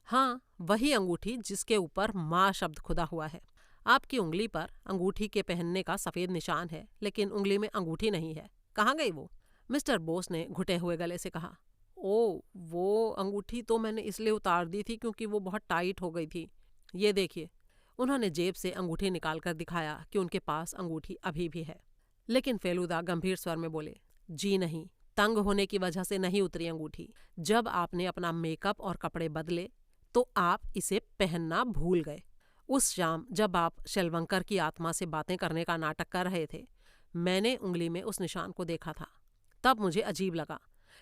हाँ, वही अंगूठी जिसके ऊपर माँ शब्द खुदा हुआ है। आपकी उंगली पर अंगूठी के पहनने का सफेद निशान है, लेकिन उंगली में अंगूठी नहीं है। कहाँ गई वो? मिस्टर बोस ने घुटे हुए गले से कहा। ओ, वो अंगूठी तो मैंने इसलिए उतार दी थी क्योंकि वो बहुत टाइट हो गई थी। ये देखिए। उन्होंने जेब से अंगूठी निकालकर दिखाया कि उनके पास अंगूठी अभी भी है। लेकिन फेलुदा गंभीर स्वर में बोले, जी नहीं, तंग होने की वजह से नहीं उतरी अंगूठी। जब आपने अपना मेकअप और कपड़े बदले तो आप इसे पहनना भूल गए। उस शाम जब आप शेलवंकर की आत्मा से बातें करने का नाटक कर रहे थे, मैंने उंगली में उस निशान को देखा था। तब मुझे अजीब लगा,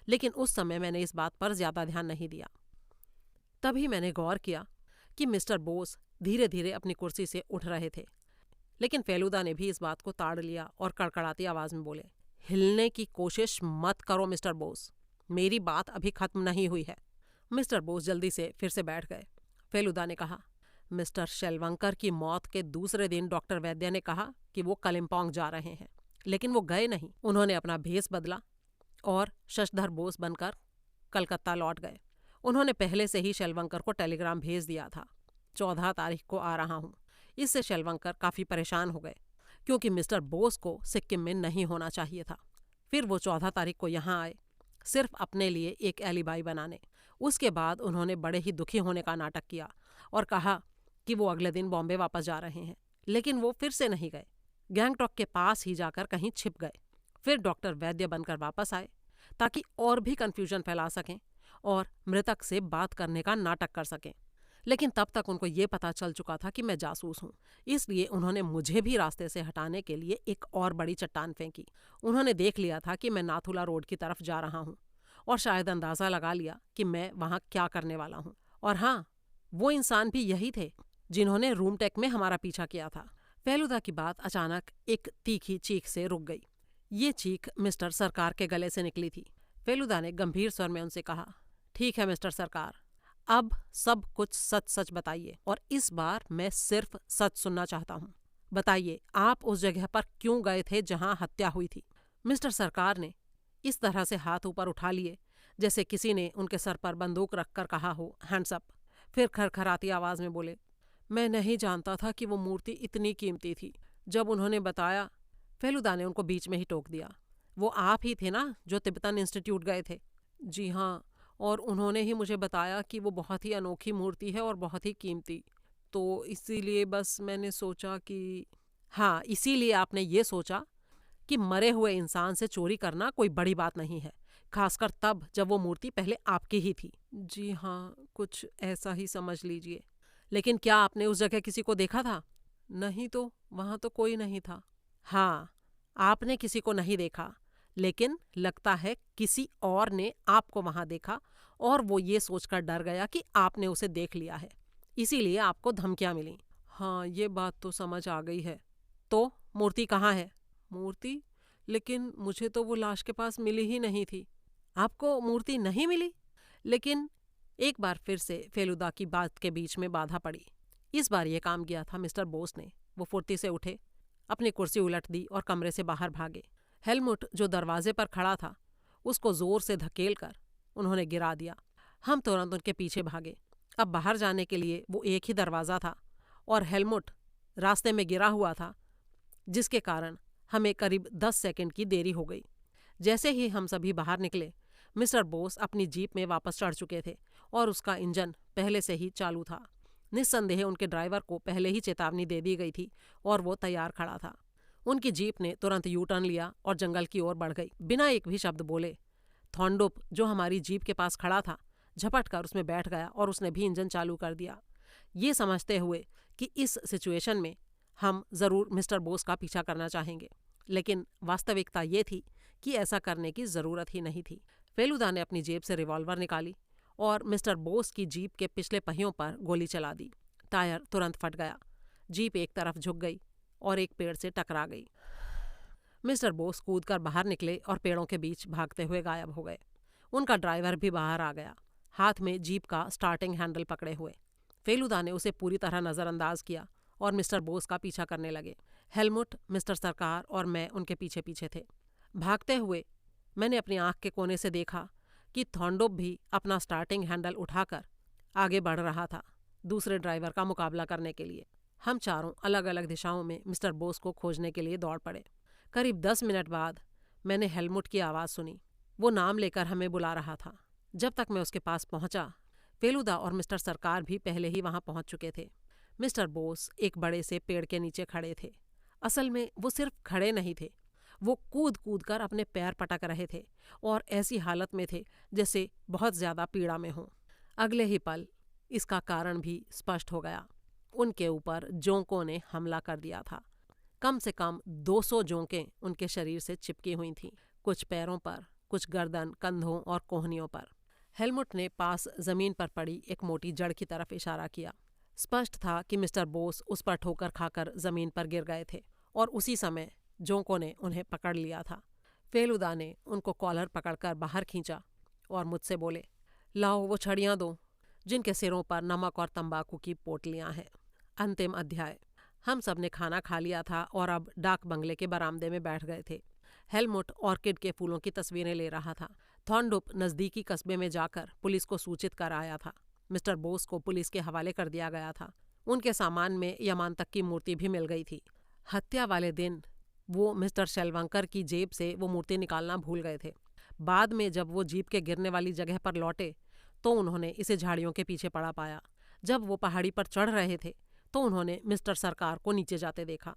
लेकिन उस समय मैंने इस बात पर ज्यादा ध्यान नहीं दिया। तभी मैंने गौर किया कि मिस्टर बोस धीरे धीरे अपनी कुर्सी से उठ रहे थे। लेकिन फेलुदा ने भी इस बात को ताड़ लिया और कड़कड़ाती आवाज में बोले, हिलने की कोशिश मत करो मिस्टर बोस, मेरी बात अभी खत्म नहीं हुई है। मिस्टर बोस जल्दी से फिर से बैठ गए। फेलुदा ने कहा, मिस्टर शेलवंकर की मौत के दूसरे दिन डॉक्टर वैद्य ने कहा कि वो कलिम्पोंग जा रहे हैं, लेकिन वो गए नहीं। उन्होंने अपना भेष बदला और शशधर बोस बनकर कलकत्ता लौट गए। उन्होंने पहले से ही शेलवंकर को टेलीग्राम भेज दिया था, 14 तारीख को आ रहा हूँ। इससे शेलवंकर काफ़ी परेशान हो गए, क्योंकि मिस्टर बोस को सिक्किम में नहीं होना चाहिए था। फिर वो 14 तारीख को यहाँ आए, सिर्फ अपने लिए एक एलिबाई बनाने। उसके बाद उन्होंने बड़े ही दुखी होने का नाटक किया और कहा कि वो अगले दिन बॉम्बे वापस जा रहे हैं, लेकिन वो फिर से नहीं गए। गैंगटॉक के पास ही जाकर कहीं छिप गए। फिर डॉक्टर वैद्य बनकर वापस आए ताकि और भी कन्फ्यूजन फैला सकें और मृतक से बात करने का नाटक कर सकें। लेकिन तब तक उनको ये पता चल चुका था कि मैं जासूस हूँ, इसलिए उन्होंने मुझे भी रास्ते से हटाने के लिए एक और बड़ी चट्टान फेंकी। उन्होंने देख लिया था कि मैं नाथुला रोड की तरफ जा रहा हूँ और शायद अंदाज़ा लगा लिया कि मैं वहाँ क्या करने वाला हूँ। और हाँ, वो इंसान भी यही थे जिन्होंने रूमटेक में हमारा पीछा किया था। फेलुदा की बात अचानक एक तीखी चीख से रुक गई। ये चीख मिस्टर सरकार के गले से निकली थी। फेलुदा ने गंभीर स्वर में उनसे कहा, ठीक है मिस्टर सरकार, अब सब कुछ सच सच बताइए, और इस बार मैं सिर्फ सच सुनना चाहता हूँ। बताइए, आप उस जगह पर क्यों गए थे जहाँ हत्या हुई थी? मिस्टर सरकार ने इस तरह से हाथ ऊपर उठा लिए जैसे किसी ने उनके सर पर बंदूक रखकर कहा हो, हैंड्स अप। फिर खरखराती आवाज में बोले, मैं नहीं जानता था कि वो मूर्ति इतनी कीमती थी। जब उन्होंने बताया, फेलुदा ने उनको बीच में ही टोक दिया, वो आप ही थे ना जो तिब्बतन इंस्टीट्यूट गए थे? जी हाँ, और उन्होंने ही मुझे बताया कि वो बहुत ही अनोखी मूर्ति है और बहुत ही कीमती। तो इसीलिए बस मैंने सोचा कि हाँ, इसीलिए आपने ये सोचा कि मरे हुए इंसान से चोरी करना कोई बड़ी बात नहीं है, खासकर तब जब वो मूर्ति पहले आपकी ही थी। जी हाँ, कुछ ऐसा ही समझ लीजिए। लेकिन क्या आपने उस जगह किसी को देखा था? नहीं तो, वहाँ तो कोई नहीं था। हाँ, आपने किसी को नहीं देखा, लेकिन लगता है किसी और ने आपको वहाँ देखा और वो ये सोचकर डर गया कि आपने उसे देख लिया है, इसीलिए आपको धमकियाँ मिली। हाँ, ये बात तो समझ आ गई है। तो मूर्ति कहाँ है? मूर्ति? लेकिन मुझे तो वो लाश के पास मिली ही नहीं थी। आपको मूर्ति नहीं मिली? लेकिन एक बार फिर से फेलुदा की बात के बीच में बाधा पड़ी। इस बार ये काम किया था मिस्टर बोस ने। वो फुर्ती से उठे, अपनी कुर्सी उलट दी और कमरे से बाहर भागे। हेलमुट जो दरवाजे पर खड़ा था, उसको जोर से धकेल कर उन्होंने गिरा दिया। हम तुरंत उनके पीछे भागे। अब बाहर जाने के लिए वो एक ही दरवाज़ा था और हेलमुट रास्ते में गिरा हुआ था, जिसके कारण हमें करीब 10 सेकंड की देरी हो गई। जैसे ही हम सभी बाहर निकले, मिस्टर बोस अपनी जीप में वापस चढ़ चुके थे और उसका इंजन पहले से ही चालू था। निस्संदेह उनके ड्राइवर को पहले ही चेतावनी दे दी गई थी और वो तैयार खड़ा था। उनकी जीप ने तुरंत यू टर्न लिया और जंगल की ओर बढ़ गई। बिना एक भी शब्द बोले थॉन्डुप, जो हमारी जीप के पास खड़ा था, झपट कर उसमें बैठ गया और उसने भी इंजन चालू कर दिया, ये समझते हुए कि इस सिचुएशन में हम ज़रूर मिस्टर बोस का पीछा करना चाहेंगे। लेकिन वास्तविकता ये थी कि ऐसा करने की ज़रूरत ही नहीं थी। फेलुदा ने अपनी जेब से रिवॉल्वर निकाली और मिस्टर बोस की जीप के पिछले पहियों पर गोली चला दी। टायर तुरंत फट गया, जीप एक तरफ झुक गई और एक पेड़ से टकरा गई। मिस्टर बोस कूदकर बाहर निकले और पेड़ों के बीच भागते हुए गायब हो गए। उनका ड्राइवर भी बाहर आ गया, हाथ में जीप का स्टार्टिंग हैंडल पकड़े हुए। फेलुदा ने उसे पूरी तरह नज़रअंदाज किया और मिस्टर बोस का पीछा करने लगे। हेलमुट, मिस्टर सरकार और मैं उनके पीछे पीछे थे। भागते हुए मैंने अपनी आंख के कोने से देखा कि थॉन्डुप भी अपना स्टार्टिंग हैंडल उठाकर आगे बढ़ रहा था, दूसरे ड्राइवर का मुकाबला करने के लिए। हम चारों अलग अलग दिशाओं में मिस्टर बोस को खोजने के लिए दौड़ पड़े। करीब 10 मिनट बाद मैंने हेलमुट की आवाज़ सुनी। वो नाम लेकर हमें बुला रहा था। जब तक मैं उसके पास पहुंचा, फेलुदा और मिस्टर सरकार भी पहले ही वहां पहुंच चुके थे। मिस्टर बोस एक बड़े से पेड़ के नीचे खड़े थे। असल में वो सिर्फ खड़े नहीं थे, वो कूद कूद कर अपने पैर पटक रहे थे और ऐसी हालत में थे जैसे बहुत ज़्यादा पीड़ा में हों। अगले ही पल इसका कारण भी स्पष्ट हो गया। उनके ऊपर जोंकों ने हमला कर दिया था। कम से कम 200 जोंकें उनके शरीर से चिपकी हुई थीं, कुछ पैरों पर, कुछ गर्दन, कंधों और कोहनियों पर। हेलमुट ने पास जमीन पर पड़ी एक मोटी जड़ की तरफ इशारा किया। स्पष्ट था कि मिस्टर बोस उस पर ठोकर खाकर जमीन पर गिर गए थे और उसी समय जोंकों ने उन्हें पकड़ लिया था। फेलुदा ने उनको कॉलर पकड़कर बाहर खींचा और मुझसे बोले, लाओ वो छड़ियाँ दो जिनके सिरों पर नमक और तंबाकू की पोटलियाँ हैं। अंतिम अध्याय। हम सब ने खाना खा लिया था और अब डाक बंगले के बरामदे में बैठ गए थे। हेलमुट ऑर्किड के फूलों की तस्वीरें ले रहा था। थॉन्डुप नज़दीकी कस्बे में जाकर पुलिस को सूचित कर आया था। मिस्टर बोस को पुलिस के हवाले कर दिया गया था। उनके सामान में यमान तक की मूर्ति भी मिल गई थी। हत्या वाले दिन वो मिस्टर शेलवंकर की जेब से वो मूर्ति निकालना भूल गए थे। बाद में जब वो जीप के गिरने वाली जगह पर लौटे तो उन्होंने इसे झाड़ियों के पीछे पड़ा पाया। जब वो पहाड़ी पर चढ़ रहे थे तो उन्होंने मिस्टर सरकार को नीचे जाते देखा,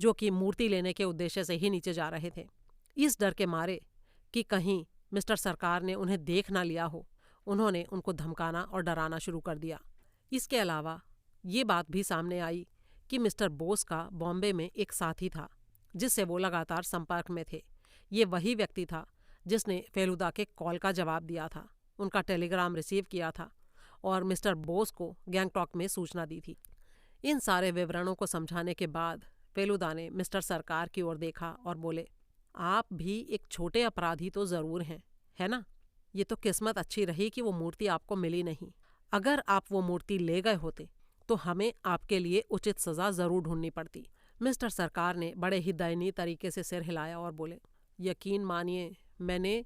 जो कि मूर्ति लेने के उद्देश्य से ही नीचे जा रहे थे। इस डर के मारे कि कहीं मिस्टर सरकार ने उन्हें देख ना लिया हो, उन्होंने उनको धमकाना और डराना शुरू कर दिया। इसके अलावा ये बात भी सामने आई कि मिस्टर बोस का बॉम्बे में एक साथी था जिससे वो लगातार संपर्क में थे। ये वही व्यक्ति था जिसने फेलुदा के कॉल का जवाब दिया था, उनका टेलीग्राम रिसीव किया था और मिस्टर बोस को गैंगटॉक में सूचना दी थी। इन सारे विवरणों को समझाने के बाद फेलुदा ने मिस्टर सरकार की ओर देखा और बोले, आप भी एक छोटे अपराधी तो ज़रूर हैं, है ना? ये तो किस्मत अच्छी रही कि वो मूर्ति आपको मिली नहीं। अगर आप वो मूर्ति ले गए होते तो हमें आपके लिए उचित सज़ा ज़रूर ढूंढनी पड़ती। मिस्टर सरकार ने बड़े ही दयनीय तरीके से सिर हिलाया और बोले, यकीन मानिए मैंने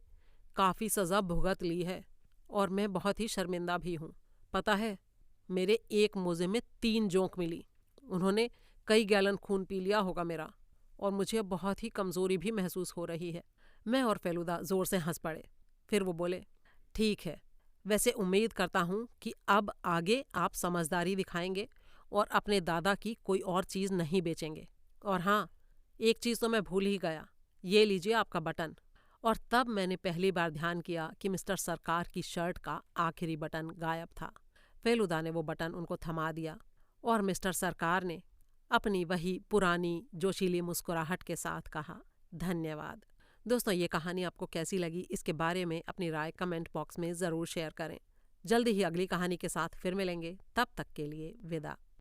काफ़ी सज़ा भुगत ली है और मैं बहुत ही शर्मिंदा भी हूँ। पता है, मेरे एक मोजे में 3 जोंक मिली। उन्होंने कई गैलन खून पी लिया होगा मेरा, और मुझे अब बहुत ही कमजोरी भी महसूस हो रही है। मैं और फेलुदा जोर से हंस पड़े। फिर वो बोले, ठीक है, वैसे उम्मीद करता हूँ कि अब आगे आप समझदारी दिखाएंगे और अपने दादा की कोई और चीज़ नहीं बेचेंगे। और हाँ, एक चीज़ तो मैं भूल ही गया, ये लीजिए आपका बटन। और तब मैंने पहली बार ध्यान किया कि मिस्टर सरकार की शर्ट का आखिरी बटन गायब था। फेलुदा ने वो बटन उनको थमा दिया और मिस्टर सरकार ने अपनी वही पुरानी जोशीली मुस्कुराहट के साथ कहा, धन्यवाद। दोस्तों, ये कहानी आपको कैसी लगी, इसके बारे में अपनी राय कमेंट बॉक्स में ज़रूर शेयर करें। जल्दी ही अगली कहानी के साथ फिर मिलेंगे, तब तक के लिए विदा।